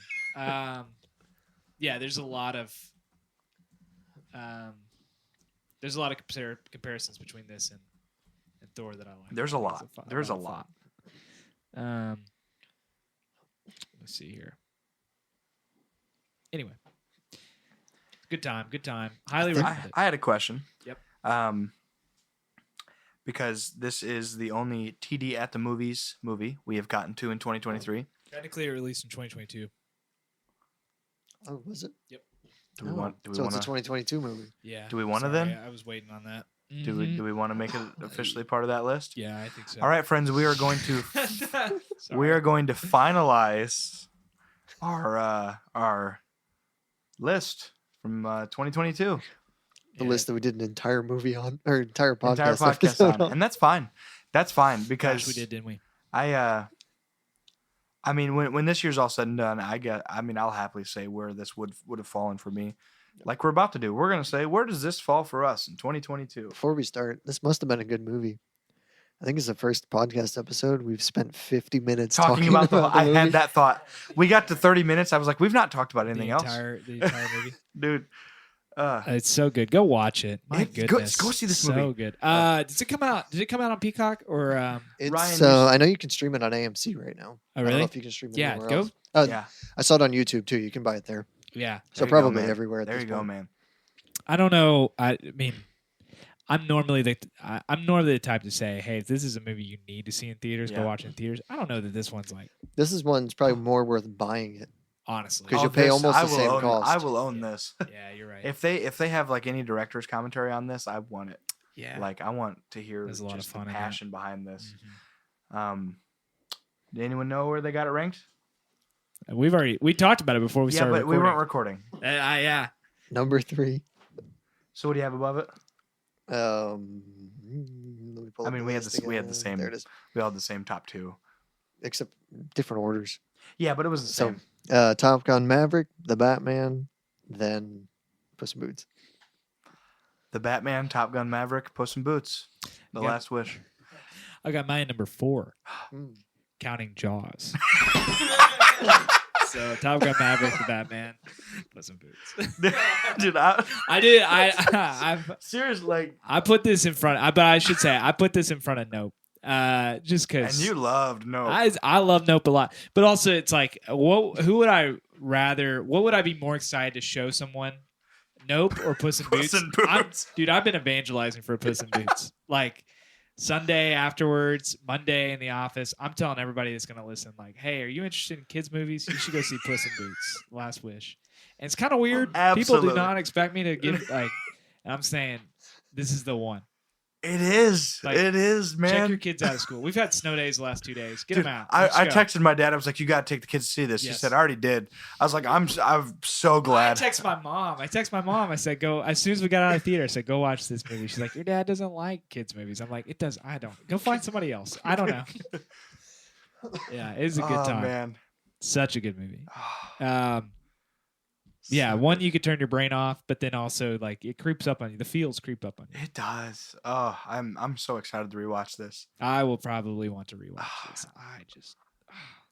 [SPEAKER 2] Yeah, there's a lot of comparisons between this and Thor that I like.
[SPEAKER 1] There's a
[SPEAKER 2] I think
[SPEAKER 1] lot.
[SPEAKER 2] it's fun-
[SPEAKER 1] There's a
[SPEAKER 2] lot of
[SPEAKER 1] lot.
[SPEAKER 2] fun. Let's see here. Anyway, good time. Highly recommend it.
[SPEAKER 1] I had a question.
[SPEAKER 2] Yep.
[SPEAKER 1] Because this is the only TD at the movies movie we have gotten to in 2023.
[SPEAKER 2] Technically, it released in 2022.
[SPEAKER 3] Oh, was it?
[SPEAKER 1] Do we
[SPEAKER 3] Oh,
[SPEAKER 1] want? Do we
[SPEAKER 3] so
[SPEAKER 1] want
[SPEAKER 3] it's a
[SPEAKER 1] to?
[SPEAKER 3] 2022 movie.
[SPEAKER 2] Yeah.
[SPEAKER 1] Do we wanna
[SPEAKER 2] Sorry,
[SPEAKER 1] then?
[SPEAKER 2] I was waiting on that.
[SPEAKER 1] Do we want to make it officially part of that list?
[SPEAKER 2] Yeah, I think so.
[SPEAKER 1] All right, friends. We are going to
[SPEAKER 2] Sorry.
[SPEAKER 1] we are going to finalize our list from 2022.
[SPEAKER 3] The list that we did an entire movie on, or entire podcast,
[SPEAKER 1] Entire podcast
[SPEAKER 3] episode
[SPEAKER 1] on, and that's fine. That's fine because
[SPEAKER 2] Gosh, we did, didn't we?
[SPEAKER 1] I mean, when this year's all said and done, I'll happily say where this would have fallen for me. Like we're about to do. We're gonna say, where does this fall for us in 2022?
[SPEAKER 3] Before we start, this must have been a good movie. I think it's the first podcast episode we've spent 50 minutes
[SPEAKER 1] Talking about the I
[SPEAKER 3] movie.
[SPEAKER 1] had that thought. We got to 30 minutes. I was like, we've not talked about anything else,
[SPEAKER 2] The entire movie.
[SPEAKER 1] dude.
[SPEAKER 2] It's so good. Go watch it. My goodness.
[SPEAKER 1] Go see this
[SPEAKER 2] so
[SPEAKER 1] movie.
[SPEAKER 2] good. Does it come out? Did it come out on Peacock or?
[SPEAKER 3] It's,
[SPEAKER 1] Ryan,
[SPEAKER 3] I know you can stream it on AMC right now.
[SPEAKER 2] Oh,
[SPEAKER 3] I don't
[SPEAKER 2] really?
[SPEAKER 3] know if you can stream it
[SPEAKER 2] Yeah.
[SPEAKER 3] anywhere
[SPEAKER 2] Go.
[SPEAKER 3] else.
[SPEAKER 1] Yeah,
[SPEAKER 3] I saw it on YouTube too. You can buy it there.
[SPEAKER 2] Yeah.
[SPEAKER 3] So
[SPEAKER 1] There you go,
[SPEAKER 3] probably
[SPEAKER 1] man.
[SPEAKER 3] everywhere. At
[SPEAKER 1] there
[SPEAKER 3] this
[SPEAKER 1] you go,
[SPEAKER 3] point.
[SPEAKER 1] man.
[SPEAKER 2] I don't know. I mean, I'm normally the type to say, hey, if this is a movie you need to see in theaters,
[SPEAKER 1] Yeah.
[SPEAKER 2] go watch it in theaters. I don't know that this one's like,
[SPEAKER 3] This is one's probably more worth buying it.
[SPEAKER 2] honestly.
[SPEAKER 3] 'Cause you'll pay almost
[SPEAKER 1] I
[SPEAKER 3] the
[SPEAKER 1] will
[SPEAKER 3] same
[SPEAKER 1] own,
[SPEAKER 3] cost.
[SPEAKER 1] I will own
[SPEAKER 2] Yeah.
[SPEAKER 1] this.
[SPEAKER 2] Yeah, you're right.
[SPEAKER 1] If they have like any director's commentary on this, I want it.
[SPEAKER 2] yeah.
[SPEAKER 1] Like I want to hear
[SPEAKER 2] There's a lot of
[SPEAKER 1] just
[SPEAKER 2] fun
[SPEAKER 1] the
[SPEAKER 2] in that.
[SPEAKER 1] passion behind this.
[SPEAKER 2] Mhm.
[SPEAKER 1] Did anyone know where they got it ranked?
[SPEAKER 2] We talked about it before we
[SPEAKER 1] Yeah,
[SPEAKER 2] started
[SPEAKER 1] but we weren't
[SPEAKER 2] recording.
[SPEAKER 1] recording.
[SPEAKER 2] Yeah.
[SPEAKER 3] Number 3.
[SPEAKER 1] So what do you have above it?
[SPEAKER 3] Let me pull
[SPEAKER 1] I
[SPEAKER 3] up
[SPEAKER 1] mean,
[SPEAKER 3] the
[SPEAKER 1] we had
[SPEAKER 3] list
[SPEAKER 1] we had
[SPEAKER 3] again.
[SPEAKER 1] the same.
[SPEAKER 3] There it is.
[SPEAKER 1] We all had the same top 2.
[SPEAKER 3] Except different orders.
[SPEAKER 1] Yeah, but it was the
[SPEAKER 3] So,
[SPEAKER 1] same.
[SPEAKER 3] Top Gun Maverick, The Batman, then Puss in Boots.
[SPEAKER 1] The Batman, Top Gun Maverick, Puss in Boots, The
[SPEAKER 2] Yeah.
[SPEAKER 1] Last Wish.
[SPEAKER 2] I got mine number 4,
[SPEAKER 3] Mm.
[SPEAKER 2] counting Jaws. So Top Gun Maverick, The Batman, Puss in Boots.
[SPEAKER 1] Dude,
[SPEAKER 2] I did. I've
[SPEAKER 1] seriously, like,
[SPEAKER 2] I put this in front. But I should say I put this in front of Nope. Just because.
[SPEAKER 1] and you loved Nope.
[SPEAKER 2] I love Nope a lot, but also it's like, who would I rather? What would I be more excited to show someone? Nope or Puss in
[SPEAKER 1] Puss
[SPEAKER 2] Boots?
[SPEAKER 1] in Boots.
[SPEAKER 2] Dude, I've been evangelizing for Puss in Boots. Like Sunday afterwards, Monday in the office. I'm telling everybody that's gonna listen, like, hey, are you interested in kids movies? You should go see Puss in Boots, Last Wish. And it's kind of weird. People
[SPEAKER 1] Absolutely.
[SPEAKER 2] do not expect me to give like. And I'm saying, this is the one.
[SPEAKER 1] It is.
[SPEAKER 2] Like,
[SPEAKER 1] it is, man.
[SPEAKER 2] Check your kids out of school. We've had snow days the last 2 days. Get
[SPEAKER 1] Dude,
[SPEAKER 2] them out.
[SPEAKER 1] I
[SPEAKER 2] Let's go.
[SPEAKER 1] texted my dad. I was like, "You got to take the kids to see this." He
[SPEAKER 2] Yes.
[SPEAKER 1] said, "I already did." I was like, "I'm so
[SPEAKER 2] I
[SPEAKER 1] glad."
[SPEAKER 2] text my mom. I said, go, as soon as we got out of the theater, I said, go watch this movie. She's like, your dad doesn't like kids' movies. I'm like, it does. I don't. Go find somebody else. I don't know. Yeah, it's a good
[SPEAKER 1] Oh
[SPEAKER 2] time.
[SPEAKER 1] man.
[SPEAKER 2] Such a good movie. Yeah, one, you could turn your brain off, but then also, like, it creeps up on you. The feels creep up on you.
[SPEAKER 1] It does. Oh, I'm so excited to rewatch this.
[SPEAKER 2] I will probably want to rewatch this. I just.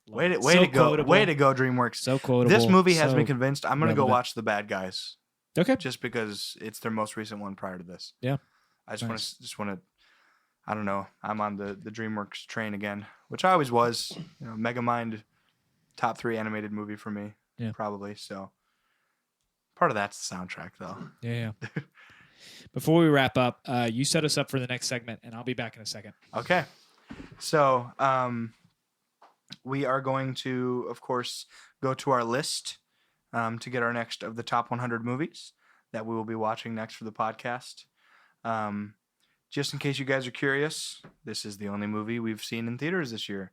[SPEAKER 2] love it.
[SPEAKER 1] Way
[SPEAKER 2] So
[SPEAKER 1] to go.
[SPEAKER 2] quotable.
[SPEAKER 1] Way to go, DreamWorks.
[SPEAKER 2] So quotable.
[SPEAKER 1] This movie has
[SPEAKER 2] so
[SPEAKER 1] me convinced. I'm going to go
[SPEAKER 2] relevant.
[SPEAKER 1] watch The Bad Guys
[SPEAKER 2] Okay.
[SPEAKER 1] just because it's their most recent one prior to this.
[SPEAKER 2] Yeah.
[SPEAKER 1] I
[SPEAKER 2] Nice.
[SPEAKER 1] just want to I don't know. I'm on the DreamWorks train again, which I always was. You know, Megamind top 3 animated movie for me.
[SPEAKER 2] Yeah.
[SPEAKER 1] Probably. So part of that's the soundtrack though.
[SPEAKER 2] Yeah. Before we wrap up, you set us up for the next segment, and I'll be back in a second.
[SPEAKER 1] Okay. So, we are going to, of course, go to our list to get our next of the top 100 movies that we will be watching next for the podcast. Just in case you guys are curious, this is the only movie we've seen in theaters this year.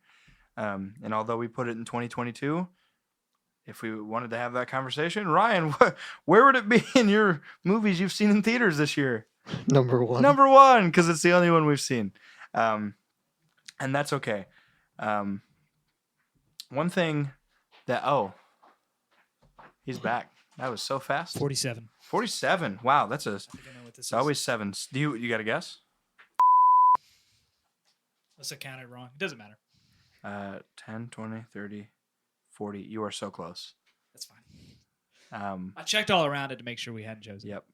[SPEAKER 1] And although we put it in 2022, if we wanted to have that conversation, Ryan, where would it be in your movies you've seen in theaters this year?
[SPEAKER 3] Number 1.
[SPEAKER 1] Number 1, because it's the only one we've seen. And that's okay. One thing that, he's back. That was so fast.
[SPEAKER 2] 47.
[SPEAKER 1] 47. Wow, that's a,
[SPEAKER 2] I think I know what this
[SPEAKER 1] it's
[SPEAKER 2] is.
[SPEAKER 1] always 7. Do you got a guess?
[SPEAKER 2] Unless I counted wrong. It doesn't matter.
[SPEAKER 1] 10, 20, 30, 40. You are so close.
[SPEAKER 2] That's fine.
[SPEAKER 1] I
[SPEAKER 2] I checked all around it to make sure we hadn't chosen.
[SPEAKER 1] Yep.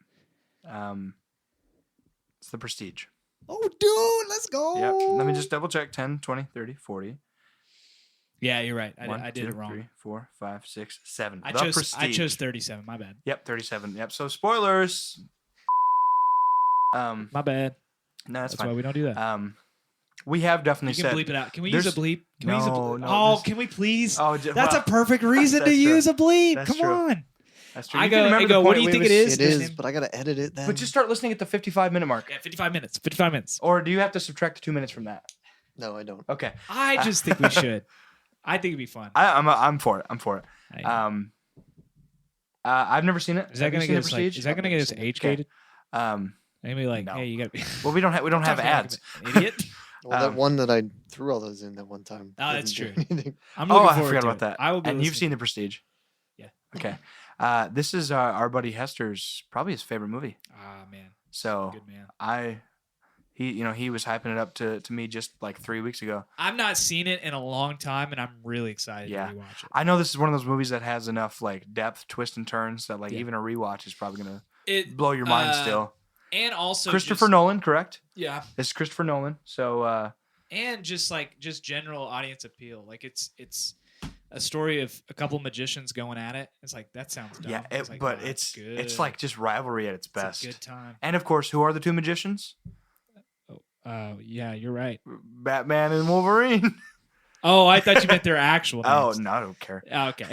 [SPEAKER 1] It's The Prestige.
[SPEAKER 3] Oh, dude, let's go.
[SPEAKER 1] Yep. Let me just double check. 10, 20, 30, 40.
[SPEAKER 2] Yeah, you're right.
[SPEAKER 1] One,
[SPEAKER 2] I did
[SPEAKER 1] two,
[SPEAKER 2] it wrong.
[SPEAKER 1] 3, 4, 5, 6, 7.
[SPEAKER 2] I
[SPEAKER 1] The
[SPEAKER 2] chose
[SPEAKER 1] Prestige.
[SPEAKER 2] 37. My bad.
[SPEAKER 1] Yep, 37. Yep. So spoilers.
[SPEAKER 2] My bad.
[SPEAKER 1] No, that's
[SPEAKER 2] That's why
[SPEAKER 1] fine.
[SPEAKER 2] we don't do that.
[SPEAKER 1] We have definitely
[SPEAKER 2] You can
[SPEAKER 1] said.
[SPEAKER 2] bleep it out. Can we use a
[SPEAKER 1] there's-
[SPEAKER 2] bleep? Can we use a
[SPEAKER 1] No,
[SPEAKER 2] bleep?
[SPEAKER 1] no,
[SPEAKER 2] Oh,
[SPEAKER 1] there's-
[SPEAKER 2] can we please?
[SPEAKER 1] Oh,
[SPEAKER 2] That's
[SPEAKER 1] well,
[SPEAKER 2] a perfect reason to
[SPEAKER 1] that's true.
[SPEAKER 2] use a bleep.
[SPEAKER 1] That's
[SPEAKER 2] Come
[SPEAKER 1] true.
[SPEAKER 2] on.
[SPEAKER 1] That's true.
[SPEAKER 2] I
[SPEAKER 1] You
[SPEAKER 2] go-
[SPEAKER 1] can remember
[SPEAKER 2] I
[SPEAKER 1] the
[SPEAKER 2] go, what
[SPEAKER 1] point
[SPEAKER 2] do you
[SPEAKER 1] we
[SPEAKER 2] think
[SPEAKER 1] was-
[SPEAKER 2] it is?
[SPEAKER 3] It
[SPEAKER 2] Just
[SPEAKER 3] is,
[SPEAKER 2] name-
[SPEAKER 3] but I gotta edit it then.
[SPEAKER 1] But just start listening at the 55-minute mark.
[SPEAKER 2] Yeah, 55 minutes. 55 minutes.
[SPEAKER 1] Or do you have to subtract 2 minutes from that?
[SPEAKER 3] No, I don't.
[SPEAKER 1] Okay.
[SPEAKER 2] I just think we should. I think it'd be fun.
[SPEAKER 1] I'm for it. I'm for it. I've never seen it.
[SPEAKER 2] Is that
[SPEAKER 1] Have you
[SPEAKER 2] going to
[SPEAKER 1] seen
[SPEAKER 2] get
[SPEAKER 1] The
[SPEAKER 2] us
[SPEAKER 1] Prestige?
[SPEAKER 2] is that going to get us age
[SPEAKER 1] Okay.
[SPEAKER 2] gated? Maybe like,
[SPEAKER 1] no.
[SPEAKER 2] hey, you got to be.
[SPEAKER 1] Well, we don't have
[SPEAKER 2] Talking like
[SPEAKER 1] ads.
[SPEAKER 2] an idiot.
[SPEAKER 3] Well, that one that I threw all those in that one time.
[SPEAKER 2] Oh, that's
[SPEAKER 3] didn't
[SPEAKER 2] true.
[SPEAKER 3] do anything.
[SPEAKER 2] I'm
[SPEAKER 1] Oh,
[SPEAKER 2] looking
[SPEAKER 1] I
[SPEAKER 2] forward
[SPEAKER 1] forgot
[SPEAKER 2] to
[SPEAKER 1] about
[SPEAKER 2] it.
[SPEAKER 1] that.
[SPEAKER 2] I will be.
[SPEAKER 1] And you've
[SPEAKER 2] listening.
[SPEAKER 1] seen The Prestige.
[SPEAKER 2] Yeah.
[SPEAKER 1] Okay. This is our buddy Hester's probably his favorite movie.
[SPEAKER 2] Ah, man.
[SPEAKER 1] So
[SPEAKER 2] Good man.
[SPEAKER 1] he was hyping it up to me just like 3 weeks ago.
[SPEAKER 2] I've not seen it in a long time, and I'm really excited
[SPEAKER 1] Yeah.
[SPEAKER 2] to rewatch it.
[SPEAKER 1] I know this is one of those movies that has enough like depth, twists, and turns that like
[SPEAKER 2] Yeah.
[SPEAKER 1] even a rewatch is probably gonna
[SPEAKER 2] It
[SPEAKER 1] blow your mind still.
[SPEAKER 2] And also
[SPEAKER 1] Christopher
[SPEAKER 2] just,
[SPEAKER 1] Nolan, correct?
[SPEAKER 2] Yeah.
[SPEAKER 1] It's Christopher Nolan. So
[SPEAKER 2] And just general audience appeal. Like it's a story of a couple magicians going at it. It's like that sounds dumb.
[SPEAKER 1] yeah,
[SPEAKER 2] It's like,
[SPEAKER 1] but
[SPEAKER 2] wow,
[SPEAKER 1] it's
[SPEAKER 2] good.
[SPEAKER 1] like just rivalry at its
[SPEAKER 2] It's
[SPEAKER 1] best.
[SPEAKER 2] a good time.
[SPEAKER 1] And of course, who are the two magicians?
[SPEAKER 2] Yeah, you're right.
[SPEAKER 1] Batman and Wolverine.
[SPEAKER 2] Oh, I thought you meant their actual
[SPEAKER 1] Oh
[SPEAKER 2] names.
[SPEAKER 1] no, I don't care.
[SPEAKER 2] Oh, okay.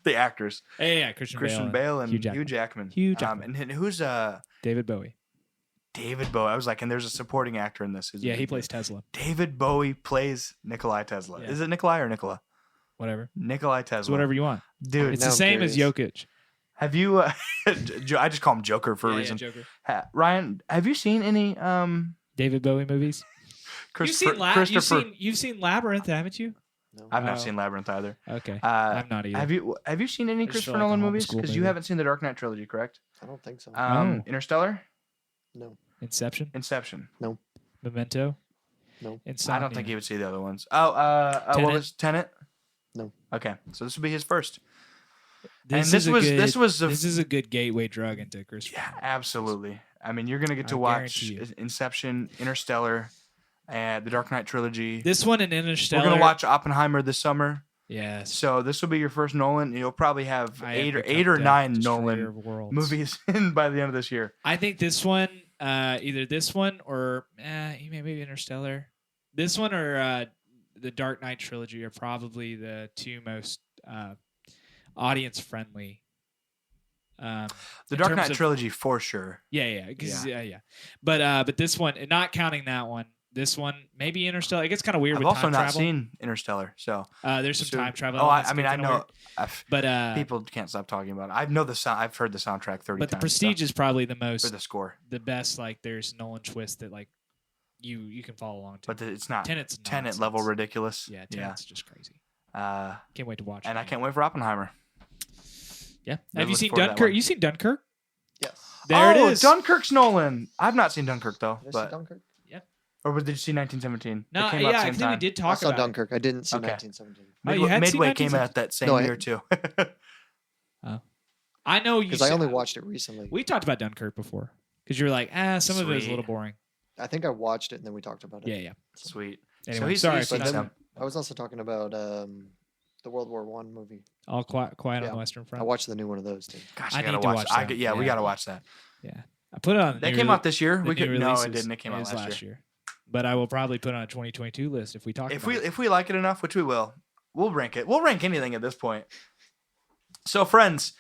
[SPEAKER 1] The actors.
[SPEAKER 2] Yeah, Christian
[SPEAKER 1] Bale and
[SPEAKER 2] Hugh
[SPEAKER 1] Hugh
[SPEAKER 2] Jackman.
[SPEAKER 1] Jackman.
[SPEAKER 2] Hugh Jackman.
[SPEAKER 1] And who's
[SPEAKER 2] David Bowie.
[SPEAKER 1] David Bowie? I was like, and there's a supporting actor in this.
[SPEAKER 2] Yeah, he plays Tesla.
[SPEAKER 1] David Bowie plays Nikolai Tesla.
[SPEAKER 2] Yeah.
[SPEAKER 1] Is it Nikolai or Nikola?
[SPEAKER 2] Whatever.
[SPEAKER 1] Nikolai Tesla.
[SPEAKER 2] It's whatever you want.
[SPEAKER 1] Dude,
[SPEAKER 2] It's
[SPEAKER 3] now
[SPEAKER 2] the
[SPEAKER 3] I'm
[SPEAKER 2] same as
[SPEAKER 3] curious.
[SPEAKER 2] Jokic.
[SPEAKER 1] have you? I just call him Joker for a
[SPEAKER 2] Yeah,
[SPEAKER 1] reason.
[SPEAKER 2] Joker.
[SPEAKER 1] Ryan, have you seen any
[SPEAKER 2] David Bowie movies.
[SPEAKER 1] Christopher?
[SPEAKER 2] You've seen Labyrinth, haven't you?
[SPEAKER 3] No.
[SPEAKER 1] I've not
[SPEAKER 2] Oh.
[SPEAKER 1] seen Labyrinth either.
[SPEAKER 2] Okay. I'm not either.
[SPEAKER 1] Have you seen any
[SPEAKER 2] I just feel
[SPEAKER 1] Christopher
[SPEAKER 2] like a
[SPEAKER 1] Nolan movies?
[SPEAKER 2] homeschool
[SPEAKER 1] Because you
[SPEAKER 2] movie.
[SPEAKER 1] haven't seen the Dark Knight trilogy, correct?
[SPEAKER 3] I don't think so.
[SPEAKER 2] Oh.
[SPEAKER 1] Interstellar,
[SPEAKER 3] No.
[SPEAKER 2] Inception,
[SPEAKER 1] Inception.
[SPEAKER 2] Memento.
[SPEAKER 3] No.
[SPEAKER 2] Insomnia.
[SPEAKER 1] I don't think he would see the other ones. Oh, what
[SPEAKER 2] Tenet?
[SPEAKER 1] was Tenet?
[SPEAKER 3] No.
[SPEAKER 1] Okay, so this will be his first.
[SPEAKER 2] This
[SPEAKER 1] and this
[SPEAKER 2] is a
[SPEAKER 1] was
[SPEAKER 2] good,
[SPEAKER 1] this was a,
[SPEAKER 2] this is a good gateway drug into Christopher.
[SPEAKER 1] yeah, absolutely. I mean, you're gonna get to
[SPEAKER 2] I
[SPEAKER 1] watch
[SPEAKER 2] guarantee you.
[SPEAKER 1] Inception, Interstellar, and the Dark Knight trilogy.
[SPEAKER 2] This one and Interstellar.
[SPEAKER 1] We're gonna watch Oppenheimer this summer.
[SPEAKER 2] Yes.
[SPEAKER 1] So this will be your first Nolan. You'll probably have
[SPEAKER 2] I
[SPEAKER 1] eight
[SPEAKER 2] have
[SPEAKER 1] or
[SPEAKER 2] become
[SPEAKER 1] nine
[SPEAKER 2] the destroyer
[SPEAKER 1] Nolan
[SPEAKER 2] of worlds.
[SPEAKER 1] movies in by the end of this year.
[SPEAKER 2] I think this one, either this one or maybe Interstellar. This one or the Dark Knight trilogy are probably the two most audience friendly.
[SPEAKER 1] The
[SPEAKER 2] in
[SPEAKER 1] Dark
[SPEAKER 2] terms
[SPEAKER 1] Knight
[SPEAKER 2] of-
[SPEAKER 1] trilogy for sure.
[SPEAKER 2] Yeah. But this one, and not counting that one, this one maybe Interstellar. It gets kind of weird
[SPEAKER 1] I've
[SPEAKER 2] with
[SPEAKER 1] also
[SPEAKER 2] time
[SPEAKER 1] not
[SPEAKER 2] travel.
[SPEAKER 1] seen Interstellar, so
[SPEAKER 2] There's some
[SPEAKER 1] so-
[SPEAKER 2] time travel.
[SPEAKER 1] Oh,
[SPEAKER 2] elements
[SPEAKER 1] I
[SPEAKER 2] that
[SPEAKER 1] mean,
[SPEAKER 2] get
[SPEAKER 1] I
[SPEAKER 2] kinda
[SPEAKER 1] know.
[SPEAKER 2] weird. But
[SPEAKER 1] People can't stop talking about it. I know I've heard the soundtrack 30
[SPEAKER 2] but the
[SPEAKER 1] times.
[SPEAKER 2] Prestige is probably the
[SPEAKER 1] or
[SPEAKER 2] most
[SPEAKER 1] the score,
[SPEAKER 2] the best. Like there's Nolan twist that like you can follow along to.
[SPEAKER 1] but it's not
[SPEAKER 2] Tenet's
[SPEAKER 1] Tenet level
[SPEAKER 2] nonsense.
[SPEAKER 1] ridiculous.
[SPEAKER 2] Yeah, Tenet's just crazy.
[SPEAKER 1] Uh,
[SPEAKER 2] Can't wait to watch.
[SPEAKER 1] and
[SPEAKER 2] it
[SPEAKER 1] I
[SPEAKER 2] again.
[SPEAKER 1] can't wait for Oppenheimer.
[SPEAKER 2] Yeah.
[SPEAKER 1] Really
[SPEAKER 2] Have you
[SPEAKER 1] look
[SPEAKER 2] seen
[SPEAKER 1] forward to that
[SPEAKER 2] Dunkirk?
[SPEAKER 1] one.
[SPEAKER 2] You seen Dunkirk?
[SPEAKER 3] Yes.
[SPEAKER 2] There it
[SPEAKER 1] Oh,
[SPEAKER 2] is.
[SPEAKER 1] Dunkirk's Nolan. I've not seen Dunkirk though,
[SPEAKER 3] Did I see
[SPEAKER 1] but
[SPEAKER 3] Dunkirk?
[SPEAKER 1] or did you see 1917?
[SPEAKER 2] No,
[SPEAKER 1] It came
[SPEAKER 2] yeah,
[SPEAKER 1] out
[SPEAKER 2] I
[SPEAKER 1] same
[SPEAKER 2] think we
[SPEAKER 1] time.
[SPEAKER 2] did
[SPEAKER 3] I
[SPEAKER 2] talk
[SPEAKER 3] saw
[SPEAKER 2] about
[SPEAKER 3] Dunkirk. I didn't see
[SPEAKER 1] Okay.
[SPEAKER 3] 1917.
[SPEAKER 2] Oh, you had seen
[SPEAKER 1] Midway came
[SPEAKER 2] 1917?
[SPEAKER 1] out that same
[SPEAKER 3] No,
[SPEAKER 1] year too.
[SPEAKER 2] it. I know you.
[SPEAKER 3] Because I only watched it recently.
[SPEAKER 2] We talked about Dunkirk before because you were like, some of it was a
[SPEAKER 1] Sweet.
[SPEAKER 2] little boring.
[SPEAKER 3] I think I watched it and then we talked about it.
[SPEAKER 2] Yeah.
[SPEAKER 1] Sweet.
[SPEAKER 2] Anyway,
[SPEAKER 1] he's-
[SPEAKER 2] sorry.
[SPEAKER 1] he's
[SPEAKER 2] for
[SPEAKER 1] seen
[SPEAKER 3] But
[SPEAKER 2] not-
[SPEAKER 3] then I was also talking about the World War One movie.
[SPEAKER 2] all quiet on
[SPEAKER 3] Yeah.
[SPEAKER 2] the Western
[SPEAKER 3] I
[SPEAKER 2] Front.
[SPEAKER 3] watched the new one of those too.
[SPEAKER 1] Gosh,
[SPEAKER 2] I
[SPEAKER 1] I gotta
[SPEAKER 2] need to
[SPEAKER 1] watch.
[SPEAKER 2] watch
[SPEAKER 1] I,
[SPEAKER 2] that.
[SPEAKER 1] yeah, we
[SPEAKER 2] Yeah.
[SPEAKER 1] gotta watch that.
[SPEAKER 2] Yeah, I put it on.
[SPEAKER 1] That
[SPEAKER 2] the
[SPEAKER 1] came
[SPEAKER 2] new-
[SPEAKER 1] out this year.
[SPEAKER 2] the
[SPEAKER 1] We could
[SPEAKER 2] new
[SPEAKER 1] no, it
[SPEAKER 2] releases.
[SPEAKER 1] didn't. It came out
[SPEAKER 2] was
[SPEAKER 1] last year.
[SPEAKER 2] But I will probably put it on a 2022 list if we talk.
[SPEAKER 1] If
[SPEAKER 2] about it.
[SPEAKER 1] we like it enough, which we will, we'll rank it. We'll rank anything at this point. So, friends,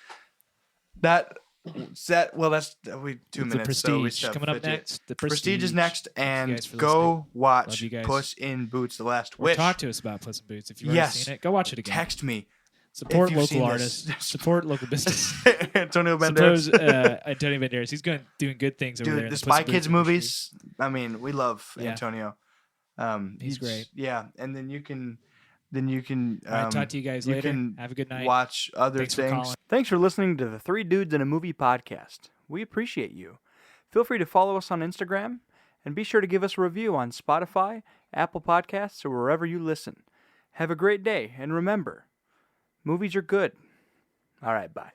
[SPEAKER 1] that's 2
[SPEAKER 2] It's
[SPEAKER 1] minutes.
[SPEAKER 2] The Prestige
[SPEAKER 1] So we still have
[SPEAKER 2] coming up
[SPEAKER 1] 50.
[SPEAKER 2] next. The
[SPEAKER 1] Prestige is next, and
[SPEAKER 2] guys for
[SPEAKER 1] go watch
[SPEAKER 2] Love you guys.
[SPEAKER 1] Puss in Boots: The Last
[SPEAKER 2] Or
[SPEAKER 1] Wish.
[SPEAKER 2] talk to us about Puss in Boots if you've
[SPEAKER 1] Yes.
[SPEAKER 2] already seen it. Go watch it again.
[SPEAKER 1] Text me,
[SPEAKER 2] Support
[SPEAKER 1] if you've
[SPEAKER 2] local
[SPEAKER 1] seen
[SPEAKER 2] artists.
[SPEAKER 1] this.
[SPEAKER 2] Support local business.
[SPEAKER 1] Antonio Banderas.
[SPEAKER 2] Suppose Antonio Banderas. He's doing good things over there.
[SPEAKER 1] Dude,
[SPEAKER 2] in
[SPEAKER 1] the
[SPEAKER 2] Puss
[SPEAKER 1] Spy
[SPEAKER 2] in Boots
[SPEAKER 1] Kids
[SPEAKER 2] industry.
[SPEAKER 1] movies. I mean, we love
[SPEAKER 2] Yeah.
[SPEAKER 1] Antonio.
[SPEAKER 2] He's great.
[SPEAKER 1] Yeah, and then you can.
[SPEAKER 2] All right, talk to you guys
[SPEAKER 1] you
[SPEAKER 2] later.
[SPEAKER 1] can
[SPEAKER 2] Have a good night.
[SPEAKER 1] watch other
[SPEAKER 2] Thanks for
[SPEAKER 1] things.
[SPEAKER 2] calling.
[SPEAKER 1] Thanks for listening to the Three Dudes in a Movie podcast. We appreciate you. Feel free to follow us on Instagram and be sure to give us a review on Spotify, Apple Podcasts, or wherever you listen. Have a great day, and remember, movies are good. All right, bye.